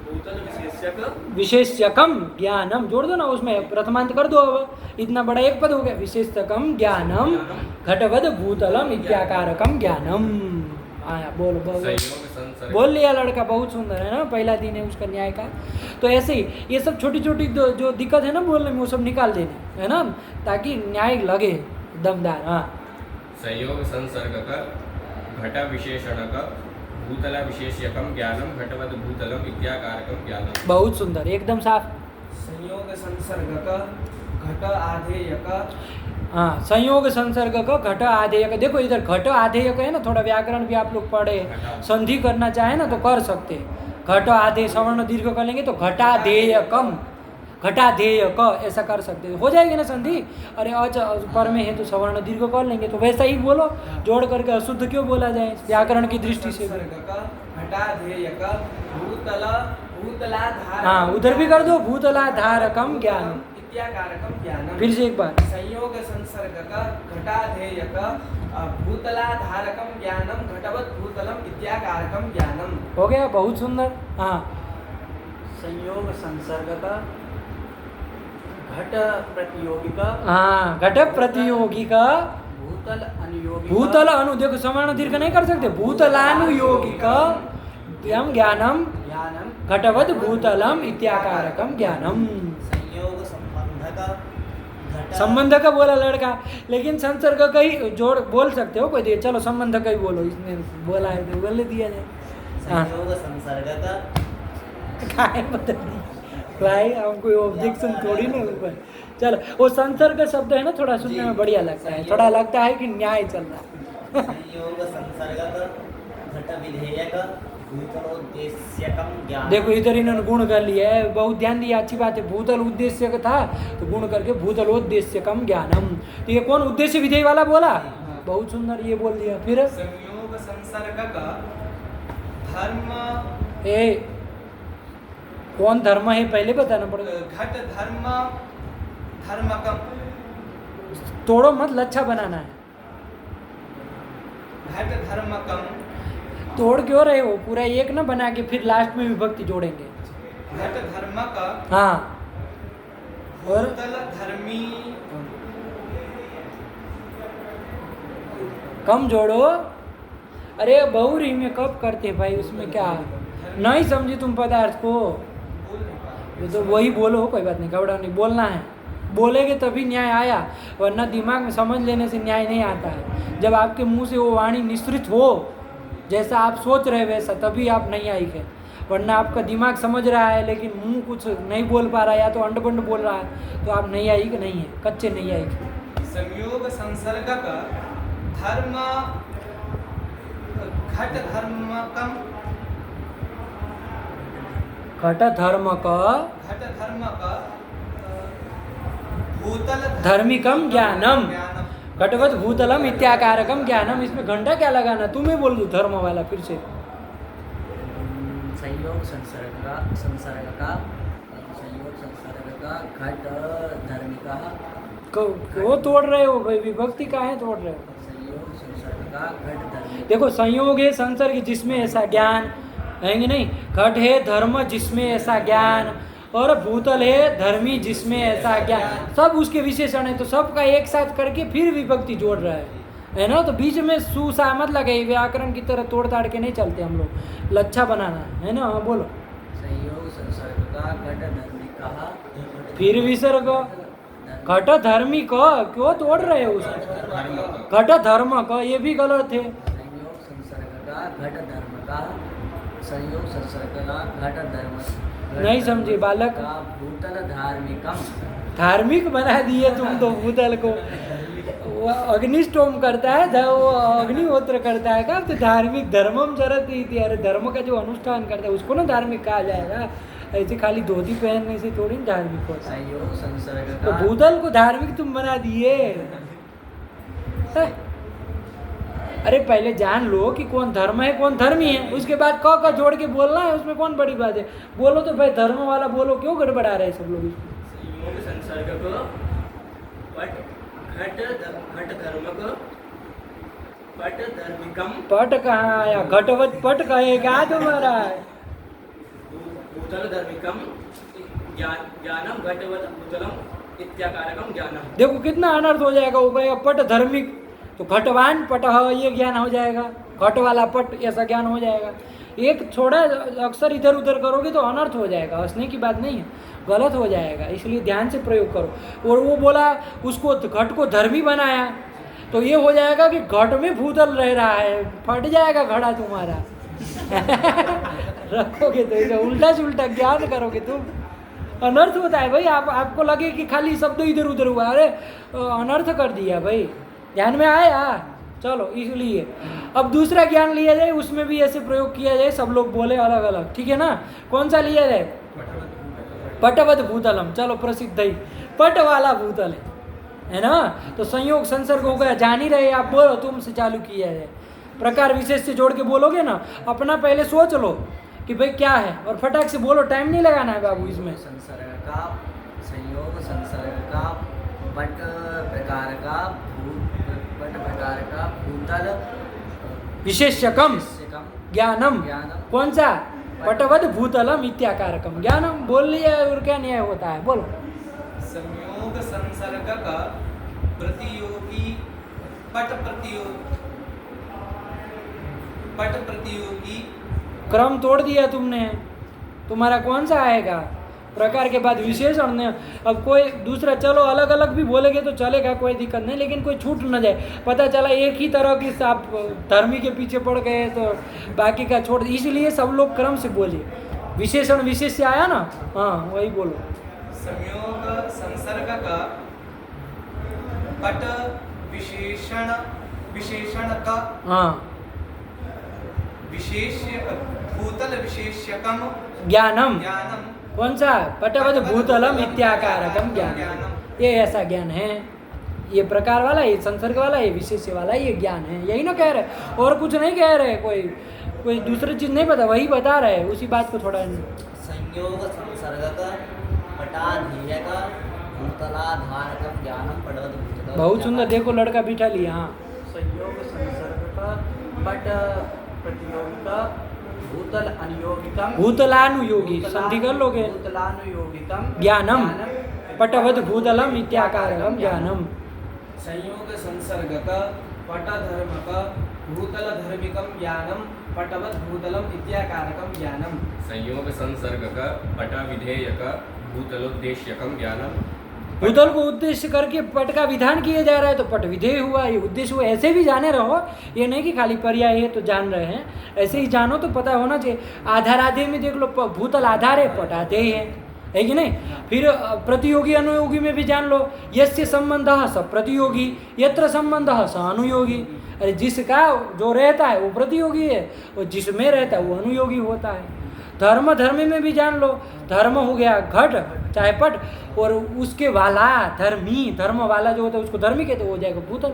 E: भूतल
A: विशेष्यकम ज्ञानम जोड़ दो ना, उसमें प्रथमांत कर दो। अब इतना बड़ा एक पद हो गया, विशेष्यकम ज्ञानम घटवद भूतलम इत्याकारकम ज्ञानम। आया बोलो बोल लिया लड़का, बहुत सुंदर है ना, पहला दिन है उसका न्याय का। तो ऐसे ही ये सब छोटी छोटी जो दिक्कत है ना बोलने में, वो सब निकाल देनी है ना, ताकि न्याय लगे दमदार। हाँ,
B: संयोग संसर्ग का घट विशेषण का भूतल विशेष्यकम ज्ञानम घटवद भूतलम इत्याकारकम ज्ञानम।
A: बहुत सुंदर, एकदम साफ।
C: संयोग संसर्ग का घट आधेय का।
A: हाँ, संयोग संसर्ग का घट आधेय का। देखो इधर घट आधेय का है ना, थोड़ा व्याकरण भी आप लोग पढ़े, संधि करना चाहे ना तो कर सकते। घट आधेय सवर्ण दीर्घ कर लेंगे तो घटाधेयकम, घटाधेय क ऐसा कर सकते हो जाएगी ना संधि। अरे अच पर में है तो सवर्ण दीर्घ कर लेंगे, तो वैसा ही बोलो, जोड़ करके अशुद्ध क्यों बोला जाए व्याकरण की दृष्टि से। हाँ, उधर भी कर दो, भूतलाधारकम ज्ञान
C: इत्याकारकम ज्ञानम।
A: फिर से एक बार,
C: संयोग संसर्ग का घटाधेय का भूतलाधारकम ज्ञानम घटवत भूतलम इत्याकारकम ज्ञानम।
A: हो गया, बहुत सुंदर। हाँ,
D: संयोग संसर्ग का घट प्रतियोगी का।
A: हाँ, घट प्रतियोगी का
D: भूतल अनुयोगी।
A: भूतल अनु, देखो सवर्ण दीर्घ नहीं कर सकते, भूतलानुयोगी का ज्ञानम घटवद भूतलम इत्याकारकम ज्ञानम।
D: संयोग संबंध का
A: संबंध का बोला लड़का, लेकिन संसर्ग का ही जोड़ बोल सकते हो कोई दे, चलो संबंध का ही बोलो, इसने बोला है तो बोल दिया जाए।
D: संयोग संसर्ग का
A: काय पता नहीं भाई, हम कोई ऑब्जेक्शन थोड़ी ना ऊपर। चलो, वो संसर्ग शब्द है ना, थोड़ा सुनने में बढ़िया लगता है, थोड़ा लगता है कि न्याय चल रहा है।
D: संयोग संसर्ग घट विधेयक भूतलोद्देश्यकम ज्ञान।
A: देखो इधर इन्होंने गुण कर लिया है, बहुत ध्यान दिया, अच्छी बात है। भूतल उद्देश्य का था तो गुण करके भूतलोद्देश्यकम ज्ञानम। तो ये कौन उद्देश्य विधेय वाला बोला, बहुत सुंदर ये बोल दिया। फिर
C: संयोग संसर्ग का धर्म,
A: ए कौन धर्म है पहले बताना पड़ेगा।
C: घट धर्म धर्मकम।
A: तोड़ो मत, लच्छा बनाना है।
C: घट धर्मकम।
A: तोड़ क्यों रहे हो, पूरा एक ना बना के फिर लास्ट में विभक्ति जोड़ेंगे।
C: घट धर्म का।
A: हाँ, और
C: भूतल धर्मी।
A: कम जोड़ो। अरे बहुरी में कब करते भाई, उसमें क्या नहीं समझी तुम पदार्थ को, ये तो वही बोलो, कोई बात नहीं, घबरा नहीं, बोलना है। बोलेगे तभी न्याय आया, वरना दिमाग में समझ लेने से न्याय नहीं आता है। जब आपके मुंह से वो वाणी निश्रित हो, जैसा आप सोच रहे वैसा, तभी आप नहीं आई है। वरना आपका दिमाग समझ रहा है लेकिन मुंह कुछ नहीं बोल पा रहा है, या तो अंडबंड बोल रहा है, तो आप नहीं आई कि नहीं है, कच्चे नहीं आई।
C: संयोग संसर्ग का धर्म घट धर्मकम।
A: घट धर्म का
C: घट धर्म का भूतल
A: धर्मिकम ज्ञानम घटवत भूतलम इत्याकारकम ज्ञानम। इसमें घंटा क्या लगाना, तुम्हें बोल दो धर्म वाला फिर से।
D: संयोग संसर्ग का घट धर्मिका।
A: वो तोड़ रहे हो भाई, विभक्ति का है तोड़ रहे हो।
D: संयोग संसर्ग का घट धर्म।
A: देखो संयोग है संसर्ग जिसमें ऐसा ज्ञान है कि नहीं, घट है धर्म जिसमें ऐसा ज्ञान, और भूतल है धर्मी जिसमें ऐसा ज्ञान, सब उसके विशेषण है। तो सबका एक साथ करके फिर विभक्ति जोड़ रहा है ना। तो बीच में सुसा मत लगे, व्याकरण की तरह तोड़ ताड़ के नहीं चलते हम लोग, लच्छा बनाना है ना। हाँ, बोलो।
D: संयोग संसर्ग का घट धर्मी कहा,
A: फिर विसर्ग, घट धर्मी का क्यों तोड़ रहे हो उसे, घट धर्म का, ये भी गलत है।
D: संयोग संसर्ग का घट धर्म का, संयोग संसर्ग का घट धर्म
A: नहीं समझे बालक।
D: का भूतल धार्मिकम,
A: धार्मिक बना दिए तुम तो भूतल को। वो अग्निष्टोम करता है, वो अग्निहोत्र करता है, का तो धार्मिक धर्मम चरत इति, अरे धर्म का जो अनुष्ठान करता है उसको ना धार्मिक कहा जाएगा। ऐसे खाली धोती पहनने से थोड़ी ना धार्मिक होता है।
D: संयोग संसर्ग
A: तो
D: का
A: भूतल को धार्मिक तुम बना दिए। अरे पहले जान लो कि कौन धर्म है कौन धर्मी है, उसके बाद क जोड़ के बोलना है, उसमें कौन बड़ी बात है। बोलो तो भाई धर्म वाला बोलो, क्यों गड़बड़ा रहे सब लोग इसमें।
E: संयोग संसर्ग को पट घट धर्म को पट धर्मिकम,
A: पट कहाँ आया, घटवत पट कहेगा तुम्हारा।
E: भूतल धर्मिकम ज्ञानम घटवत भूतलम इत्याकारकम ज्ञानम।
A: देखो कितना अनर्थ हो जाएगा, वो कहेगा पट धर्मिक, तो घटवान पट ये ज्ञान हो जाएगा, घट वाला पट ऐसा ज्ञान हो जाएगा। एक छोड़ा अक्सर इधर उधर करोगे तो अनर्थ हो जाएगा, हंसने की बात नहीं है, गलत हो जाएगा, इसलिए ध्यान से प्रयोग करो। और वो बोला उसको घट को धर्मी बनाया, तो ये हो जाएगा कि घट में भूतल रह रहा है, फट जाएगा घड़ा तुम्हारा। रखोगे तो इसे उल्टा से उल्टा ज्ञान करोगे तुम, अनर्थ होता है भाई। आपको लगे कि खाली शब्द इधर उधर हुआ, अरे अनर्थ कर दिया भाई, ध्यान में आया। चलो इसलिए अब दूसरा ज्ञान लिया जाए, उसमें भी ऐसे प्रयोग किया जाए, सब लोग बोले अलग अलग, ठीक है ना। कौन सा लिया जाए, पटवत भूतलम। चलो प्रसिद्ध ही पट वाला भूतल है ना। तो संयोग संसर्ग हो गया, जान ही रहे आप, बोलो तुमसे चालू किया जाए। प्रकार विशेष से जोड़ के बोलोगे ना, अपना पहले सोच लो कि भाई क्या है, और फटाक से बोलो, टाइम नहीं लगाना है बाबू इसमें।
D: संसर्ग का संयोग संसर्ग का पट प्रकार का पट प्रकार का भूतल
A: विशेष्यकम ज्ञानम,
D: ज्ञानम।
A: कौन सा, पटवद भूतलम इत्याकारकम ज्ञानम। बोल लिया और क्या न्याय होता है, बोलो।
C: संयोग संसर्ग का प्रतियोगी पट प्रतियोगी
A: क्रम तोड़ दिया तुमने, तुम्हारा कौन सा आएगा, प्रकार के बाद विशेषण ने। अब कोई दूसरा, चलो अलग अलग भी बोलेंगे तो चलेगा, कोई दिक्कत नहीं, लेकिन कोई छूट न जाए। पता चला एक ही तरह की आप धर्मी के पीछे पड़ गए तो बाकी का छोड़, इसलिए सब लोग क्रम से बोलिए। विशेषण विशेष से आया ना, हाँ वही बोलो।
C: संयोग संसर्ग का पट विशेषण का
A: हाँ,
C: भूतल विशेष्यकम
A: ज्ञानम,
C: ज्ञानम।
A: कौन सा, पटवद भूतलम इत्याकारकम ज्ञानम। ये ऐसा ज्ञान है, ये प्रकार वाला, ये संसर्ग वाला, ये विशेष वाला, ये ज्ञान है, यही ना कह रहे, और कुछ नहीं कह रहे। कोई दूसरी चीज नहीं पता, वही बता रहे, उसी बात को थोड़ा।
D: संयोग संसर्ग का पटाधीय का भूतलाधारकम ज्ञानम पटवत भूतल।
A: बहुत सुंदर, देखो लड़का बिठा लिया। हाँ,
D: संयोग संसर्ग का पट प्रतियोगिता भूतल अनुयोगितम,
A: भूतलानुयोगी संधि कर लोगे,
D: भूतलानुयोगितम
A: ज्ञानम पटवद भूतलम इत्याकारकम ज्ञानम।
C: संयोग संसर्ग का पट धर्म का भूतल धर्मिकम ज्ञानम पटवत भूतलम इत्याकारकम ज्ञानम।
B: संयोग संसर्ग का पटा विधेयक भूतलोद्देश्यकम ज्ञानम।
A: भूतल को उद्देश्य करके पट का विधान किया जा रहा है, तो पट विधेय हुआ, ये उद्देश्य हुआ। ऐसे भी जाने रहो, ये नहीं कि खाली पर्याय है तो जान रहे हैं, ऐसे ही जानो तो पता होना चाहिए। आधार आधे में देख लो, भूतल आधार है, पट आधे है कि नहीं। फिर प्रतियोगी अनुयोगी में भी जान लो, यस्य संबंधः स प्रतियोगी, यत्र संबंधः स अनुयोगी। अरे जिसका जो रहता है वो प्रतियोगी है, और जिसमें रहता है वो अनुयोगी होता है। धर्म धर्मी में भी जान लो, धर्म हो गया घट चाहे पट, और उसके वाला धर्मी, धर्म वाला जो होता है उसको धर्मी कहते, हो जाएगा भूतल।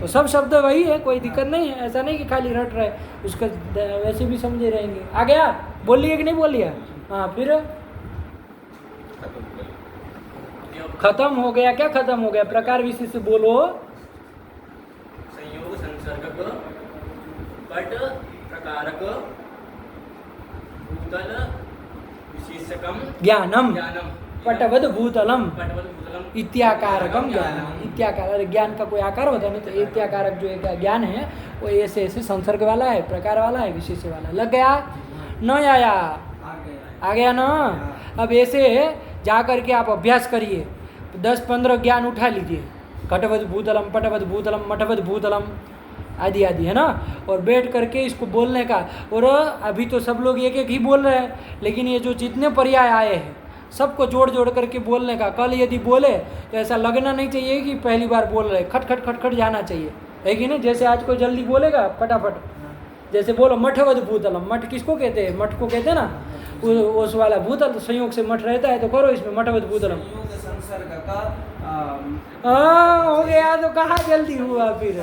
A: तो सब शब्द वही है, कोई दिक्कत नहीं है, ऐसा नहीं कि खाली रट रहे, उसका वैसे भी समझे रहेंगे। आ गया, बोल लिया कि नहीं बोल लिया। हाँ, फिर खत्म हो गया। क्या खत्म हो गया, प्रकार विशेष से बोलो।
E: संयोग पट प्रकारक भूतल विशेषकम
A: ज्ञानम
E: ज्ञानम
A: पटवद भूतलम
E: पटवद भूतलम
A: इत्याकारकम ज्ञानम। इत्याकार, अरे ज्ञान का कोई आकार होता नहीं, तो इत्याकारक जो एक ज्ञान है वो ऐसे ऐसे संसर्ग वाला है, प्रकार वाला है, विशेष वाला। लग गया न आया? आ गया ना? अब ऐसे जा करके आप अभ्यास करिए, 10-15 ज्ञान उठा लीजिए, घटवद भूतलम, पटवद भूतलम, मठवद भूतलम आदि आदि, है ना। और बैठ करके इसको बोलने का, और अभी तो सब लोग एक एक ही बोल रहे हैं, लेकिन ये जो जितने पर्याय आए हैं सबको जोड़ जोड़ करके बोलने का। कल यदि बोले तो ऐसा लगना नहीं चाहिए कि पहली बार बोल रहे, खट खट खट खट जाना चाहिए, है कि नहीं। जैसे आज कोई जल्दी बोलेगा फटाफट, जैसे बोलो मठवद भूतलम, मठ किसको कहते हैं? मठ को कहते हैं ना, उस वाला भूतल संयोग से मठ रहता है, तो करो इसमें मठवद भूतलम।
C: संयोग संसर्ग का
A: हाँ हो गया, तो कहाँ जल्दी हुआ फिर।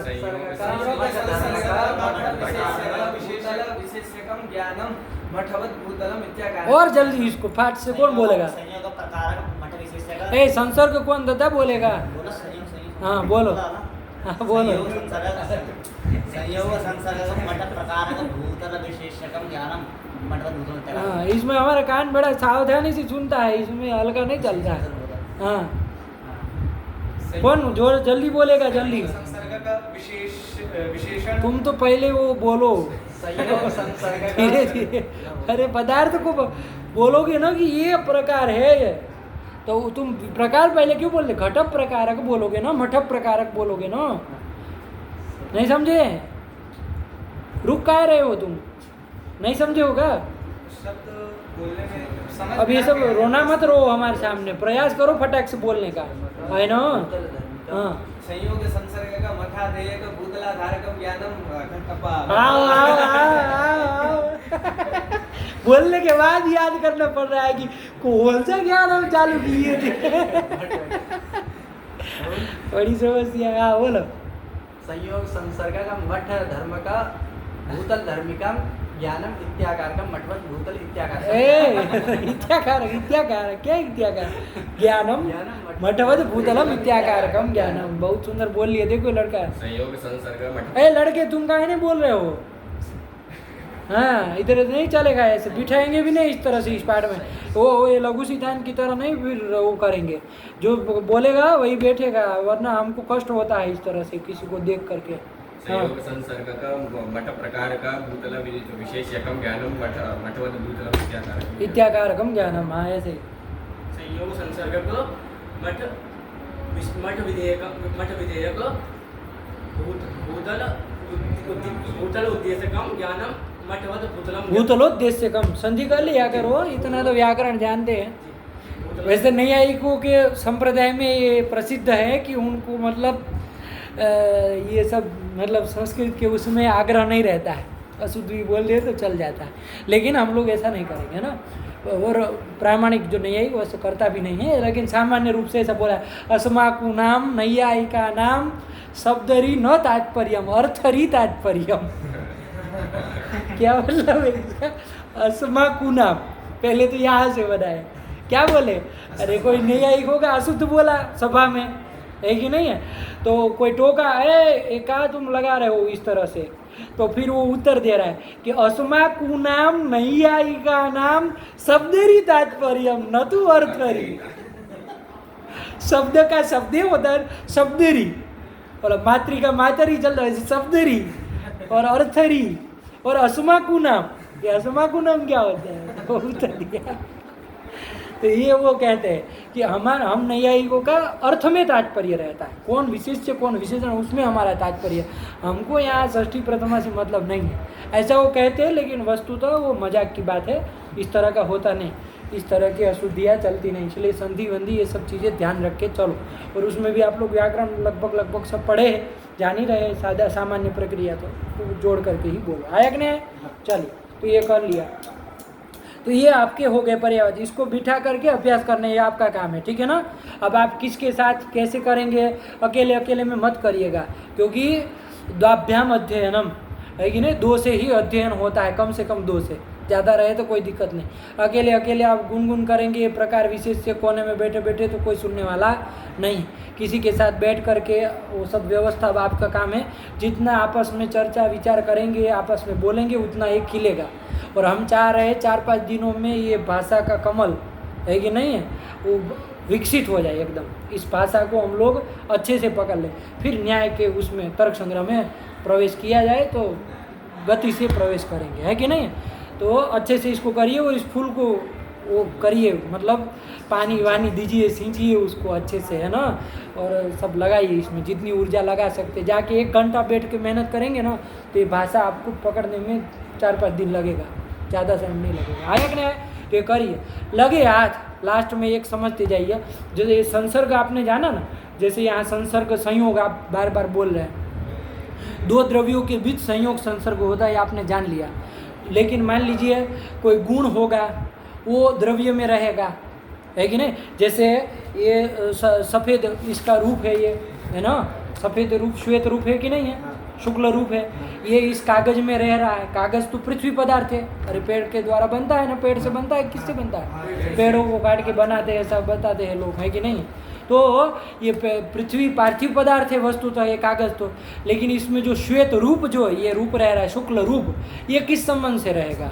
C: विशेषकम ज्ञानम मठवद भूतलम इत्याकार।
A: और जल्दी इसको फाट से कौन बोलेगा?
D: संयोग प्रकारक मठ विशेषक।
A: ए संसर्ग कौन देता बोलेगा?
D: बोलो संयोग संयोग।
A: हाँ बोलो, हाँ बोलो।
D: संयोग संसर्ग मठ प्रकारक भूतल विशेषकम ज्ञानम मठवद भूतलम इत्याकार।
A: हाँ इसमें हमारा कान बड़ा सावधानी से सुनता है, इसमें हल्का नहीं चलता है। हाँ कौन जोर जल्दी बोलेगा? जल्दी
C: संसर्ग का विशेषण।
A: तुम तो पहले वो बोलो
C: संयोग संसर्ग
A: धीरे धीरे। अरे पदार्थ को बोलोगे ना कि ये प्रकार है, तो तुम प्रकार पहले क्यों बोल रहे? घट प्रकारक बोलोगे ना, मठ प्रकारक बोलोगे ना, नहीं समझे? रुक क्या रहे हो तुम? नहीं समझे होगा?
C: शब्द बोलने में समझ
A: अब ये सब रोना मत रो हमारे सामने, प्रयास करो फटाक से बोलने का, है ना। हाँ
C: संयोग संसर्ग का मठाधेय का भूतलाधारकम ज्ञानम घटपा।
A: आओ आओ आओ आओ बोलने के बाद याद करना पड़ रहा है कि कौन सा ज्ञान हम चालू किए थे। बड़ी समस्या है। हाँ बोलो।
D: संयोग संसर्ग का मठ धर्म का भूतल धर्मिकम ज्ञानम इत्याकारकम मठवद भूतल इत्याकार।
A: इत्याकार क्या? इत्याकार ज्ञानम मठवद भूतलम इत्याकारकम ज्ञानम। बहुत सुंदर बोल लिए, देखो लड़का।
B: संयोग संसर्ग मठ।
A: ए लड़के तुम काहे नहीं बोल रहे हो? हाँ इधर नहीं चलेगा, ऐसे बिठाएंगे भी नहीं इस तरह से इस पाठ में। वो ये लघु सिद्धांत की तरह नहीं फिर वो करेंगे, जो बोलेगा वही बैठेगा, वरना हमको कष्ट होता है इस तरह से किसी को देख करके।
B: संयोग संसर्ग का मठ प्रकार का भूतल विशेषकम ज्ञानम मठवद भूतलम इत्याकारकम।
A: इत्याकारकम ज्ञानम। हाँ ऐसे
E: संयोग संसर्ग को मठ मठ विधेयक भूतल उद्देश्यकम ज्ञानम मठवद भूतलम।
A: भूतलोद्देश्यकम संधि कर लिया करो, इतना तो व्याकरण जानते हैं। वैसे नैयायिकों के संप्रदाय में ये प्रसिद्ध है कि उनको मतलब ये सब मतलब संस्कृत के उसमें आग्रह नहीं रहता है, अशुद्ध भी बोल दे तो चल जाता है, लेकिन हम लोग ऐसा नहीं करेंगे ना। और प्रामाणिक जो नैयायिक वैसे करता भी नहीं है, लेकिन सामान्य रूप से ऐसा बोला अस्माकु नाम नैयायिका नाम शब्दरी न तात्पर्यम अर्थरी तात्पर्यम। क्या मतलब है इसका? अस्माकु नाम पहले तो यहाँ से बनाए, क्या बोले? अरे कोई नैयायिक होगा अशुद्ध बोला सभा में, है कि नहीं है? तो कोई टोका है कहा तुम लगा रहे हो इस तरह से, तो फिर वो उत्तर दे रहा है कि अस्माकु नाम नैयायिका नाम शब्देरी तात्पर्यम न तो अर्थरी। शब्द का शब्दे होता है शब्देरी, और मातृका मातरी चल रहा है शब्देरी और अर्थरी और अस्माकु नाम। ये अस्माकु नाम क्या होता है? तो उत्तर दिया। तो ये वो कहते हैं कि हम नैयायिकों का अर्थ में तात्पर्य रहता है, कौन विशेष्य कौन विशेषण उसमें हमारा तात्पर्य, हमको यहाँ षष्ठी प्रथमा से मतलब नहीं है, ऐसा वो कहते हैं। लेकिन वस्तुतः वो मजाक की बात है, इस तरह का होता नहीं, इस तरह की अशुद्धियाँ चलती नहीं। इसलिए संधि वंधि ये सब चीज़ें ध्यान रख के चलो। और उसमें भी आप लोग व्याकरण लगभग सब पढ़े हैं, जान ही रहे सादा सामान्य प्रक्रिया, तो जोड़ करके ही बोलो। आया कि नहीं? चलिए तो ये कर लिया, तो ये आपके हो गए पर्यायवाची। इसको बिठा करके अभ्यास करना ये आपका काम है, ठीक है ना। अब आप किसके साथ कैसे करेंगे, अकेले अकेले में मत करिएगा, क्योंकि द्वाभ्याम अध्ययनम है कि नहीं, 2 से ही अध्ययन होता है, कम से कम 2 से। ज़्यादा रहे तो कोई दिक्कत नहीं। अकेले अकेले आप गुनगुन करेंगे ये प्रकार विशेष से कोने में बैठे बैठे तो कोई सुनने वाला नहीं। किसी के साथ बैठ करके वो सब व्यवस्था अब आपका काम है। जितना आपस में चर्चा विचार करेंगे, आपस में बोलेंगे, उतना एक खिलेगा। और हम चाह रहे हैं 4-5 दिनों में ये भाषा का कमल है कि नहीं है, वो विकसित हो जाए एकदम। इस भाषा को हम लोग अच्छे से पकड़ लें, फिर न्याय के उसमें तर्क संग्रह में प्रवेश किया जाए तो गति से प्रवेश करेंगे, है कि नहीं। तो अच्छे से इसको करिए और इस फूल को वो करिए, मतलब पानी वानी दीजिए, सींचिए उसको अच्छे से, है ना। और सब लगाइए इसमें जितनी ऊर्जा लगा सकते। जाके 1 घंटा बैठ के मेहनत करेंगे ना तो ये भाषा आपको पकड़ने में 4-5 दिन लगेगा, ज़्यादा समय नहीं लगेगा। आया कि नहीं आया? तो ये करिए, लगे हाथ। लास्ट में एक समझते जाइए, जैसे ये संसर्ग आपने जाना ना, जैसे यहाँ संसर्ग संयोग आप बार बार बोल रहे हैं, 2 द्रव्यों के बीच संयोग संसर्ग होता है, आपने जान लिया। लेकिन मान लीजिए कोई गुण होगा वो द्रव्य में रहेगा, है कि नहीं। जैसे ये सफ़ेद इसका रूप है, ये है ना, सफ़ेद रूप श्वेत रूप है कि नहीं है, शुक्ल रूप है। ये इस कागज में रह रहा है। कागज तो पृथ्वी पदार्थ है, अरे पेड़ के द्वारा बनता है ना, पेड़ से बनता है, किससे बनता है, पेड़ों को काट के बनाते हैं, सब बताते हैं लोग, है कि नहीं। तो ये पृथ्वी पार्थिव पदार्थ है वस्तुतः ये कागज तो, लेकिन इसमें जो श्वेत रूप जो ये रूप रह रहा है, शुक्ल रूप, ये किस संबंध से रहेगा,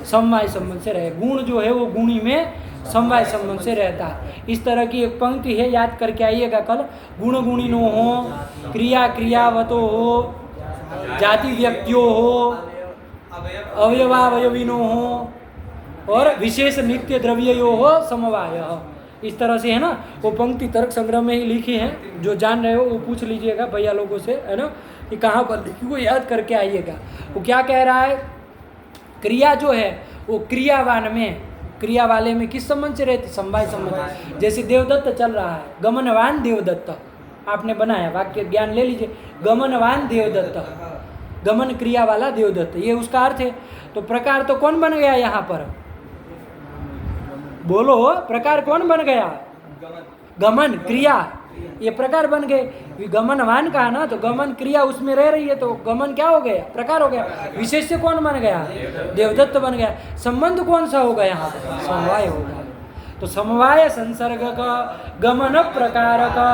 A: समवाय संबंध से रहेगा। गुण जो है वो गुणी में समवाय संबंध से रहता है। इस तरह की एक पंक्ति है, याद करके आइएगा कल। गुण गुणिनो हो, क्रिया क्रियावतो हो, जाति व्यक्तियों हो, अवयवावयविनो हो, और विशेष नित्य द्रव्यो हो समवाय। इस तरह से है ना, वो पंक्ति तर्क संग्रह में ही लिखी है। जो जान रहे हो वो पूछ लीजिएगा भैया लोगों से, है ना, कि कहाँ पर लिखी, वो याद करके आइएगा। वो क्या कह रहा है, क्रिया जो है वो क्रियावान में, क्रिया वाले में किस संबंध से रहती, समवाय संबंध। जैसे देवदत्त चल रहा है, गमनवान देवदत्त आपने बनाया, वाक्य ज्ञान ले लीजिए, गमनवान देवदत्त, गमन क्रिया वाला देवदत्त, ये उसका अर्थ है। तो प्रकार तो कौन बन गया यहाँ पर, बोलो, प्रकार कौन बन गया, गमन क्रिया, ये प्रकार बन गए। गमनवान कहा ना, तो गमन क्रिया उसमें रह रही है, तो गमन क्या हो गया, प्रकार हो गया। विशेष से कौन बन गया, देवदत्त बन गया। संबंध कौन सा होगा यहाँ पर, समवाय होगा। तो समवाय संसर्ग का गमन प्रकार का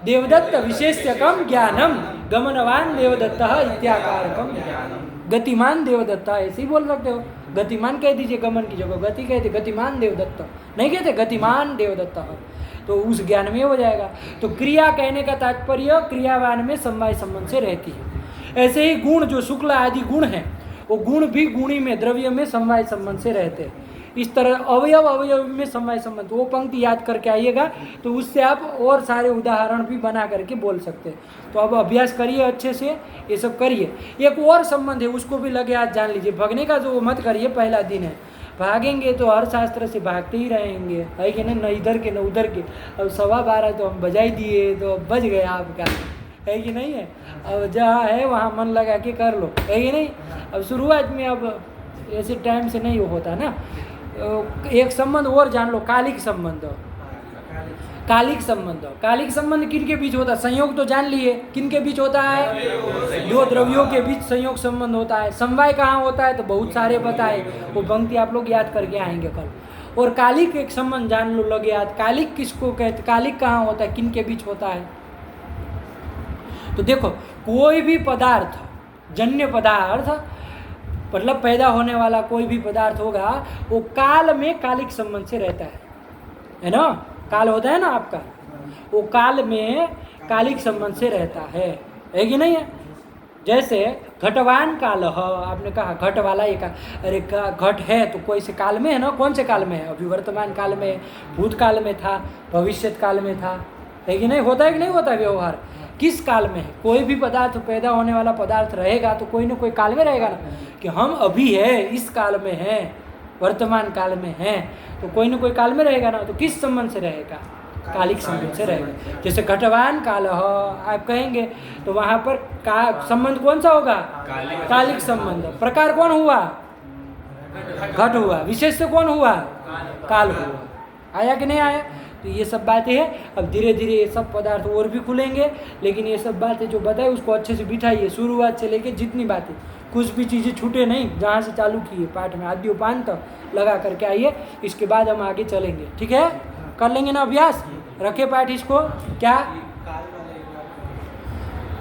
A: देवदत्त विशेष्यकम ज्ञानम गमनवान देवदत्त इत्याकारकम ज्ञानम। गतिमान देवदत्त ऐसे ही बोल सकते हो, गतिमान कह दीजिए, गमन की जगह गति कहते, गतिमान देवदत्त नहीं कहते, गतिमान देवदत्त, तो उस ज्ञान में हो जाएगा। तो क्रिया कहने का तात्पर्य क्रियावान में समवाय संबंध से रहती है। ऐसे ही गुण जो शुक्ल आदि गुण हैं, वो गुण भी गुणी में द्रव्य में समवाय संबंध से रहते हैं। इस तरह अवयव अवयव में समवाय संबंध, वो पंक्ति याद करके आइएगा, तो उससे आप और सारे उदाहरण भी बना करके बोल सकते हैं। तो अब अभ्यास करिए अच्छे से, ये सब करिए। एक और संबंध है, उसको भी लगे हाथ जान लीजिए। भगने का जो मत करिए, पहला दिन है, भागेंगे तो हर शास्त्र से भागते ही रहेंगे, है कि नहीं, न इधर के न उधर के। अब 12:15 तो हम बजाई दिए, तो अब बज गया आपका, है कि नहीं है। अब जहाँ है वहाँ मन लगा के कर लो, है कि नहीं। अब शुरुआत में अब ऐसे टाइम से नहीं होता ना। एक संबंध और जान लो, कालिक संबंध। कालिक संबंध, कालिक संबंध किन के बीच होता है, संयोग तो जान लिए, किन के बीच होता है, 2 द्रव्यों के बीच संयोग संबंध होता है। समवाय कहाँ होता है, तो बहुत सारे पता है, वो पंक्ति आप लोग याद करके आएंगे कल। और कालिक एक संबंध जान लो लगे याद, कालिक किसको कहते, कालिक कहाँ होता है, किन के बीच होता है। तो देखो, कोई भी पदार्थ, जन्य पदार्थ, मतलब पैदा होने वाला कोई भी पदार्थ होगा, वो काल में कालिक संबंध से रहता है ना। काल होता है ना आपका, वो काल में कालिक संबंध से रहता है कि नहीं है। जैसे घटवान काल, आपने कहा घट वाला ये का, अरे घट है तो कोई से काल में है ना, कौन से काल में है, अभी वर्तमान काल में, भूतकाल में था, भविष्यत काल में था, है कि नहीं। होता है कि नहीं होता है व्यवहार, किस काल में है। कोई भी पदार्थ पैदा होने वाला पदार्थ रहेगा तो कोई ना कोई काल में रहेगा ना, कि हम अभी है, इस काल में है, वर्तमान काल में है, तो कोई ना कोई काल में रहेगा ना। तो किस संबंध से रहेगा, कालिक संबंध से रहेगा। जैसे घटवान काल आप कहेंगे तो वहाँ पर संबंध कौन सा होगा, कालिक संबंध। प्रकार कौन हुआ, घट हुआ। विशेष से कौन हुआ, काल हुआ। आया कि नहीं आया। तो ये सब बातें हैं। अब धीरे धीरे ये सब पदार्थ और भी खुलेंगे, लेकिन ये सब बातें जो बताए उसको अच्छे से बिठाइए, शुरुआत से लेके जितनी बातें कुछ भी चीज़ें छूटे नहीं, जहाँ से चालू किए पाठ में आद्योपांत लगा करके आइए, इसके बाद हम आगे चलेंगे। ठीक है, कर लेंगे ना अभ्यास। रखे पाठ इसको। क्या?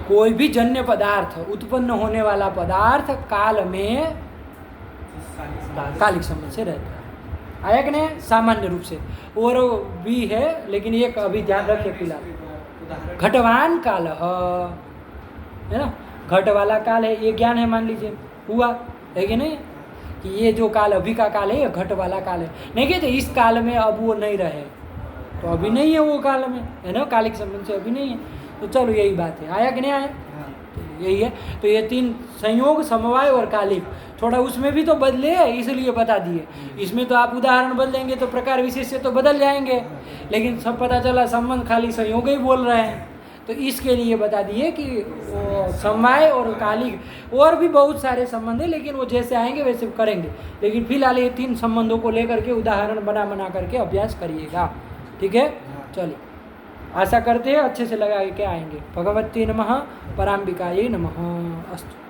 A: कोई भी जन्य पदार्थ, उत्पन्न होने वाला पदार्थ काल में कालिक संबंध से रहता है। आया कि नहीं? सामान्य रूप से और भी है, लेकिन एक अभी ध्यान रखिए फिलहाल। घटवान काल है ना, घट वाला काल है, ये ज्ञान है, मान लीजिए हुआ है कि नहीं, कि ये जो काल अभी का काल है ये घट वाला काल है। नहीं कहते इस काल में अब वो नहीं रहे, तो अभी नहीं है वो काल में, है ना, कालिक संबंध से अभी नहीं है। तो चलो यही बात है। आया कि नहीं आया? तो यही है। तो ये तीन संयोग, समवाय और कालिक, थोड़ा उसमें भी तो बदले इसलिए बता दिए। इसमें तो आप उदाहरण बदलेंगे तो प्रकार विशेष से तो बदल जाएंगे, लेकिन सब पता चला संबंध खाली संयोग ही बोल रहे हैं, तो इसके लिए बता दिए कि समवाय और कालिक और भी बहुत सारे संबंध है, लेकिन वो जैसे आएंगे वैसे करेंगे। लेकिन फिलहाल ये तीन संबंधों को लेकर के उदाहरण बना करके अभ्यास करिएगा। ठीक है, चलिए, आशा करते हैं अच्छे से लगा के आएंगे। भगवती नमः, पराम्बिकायै नमः। अस्तु।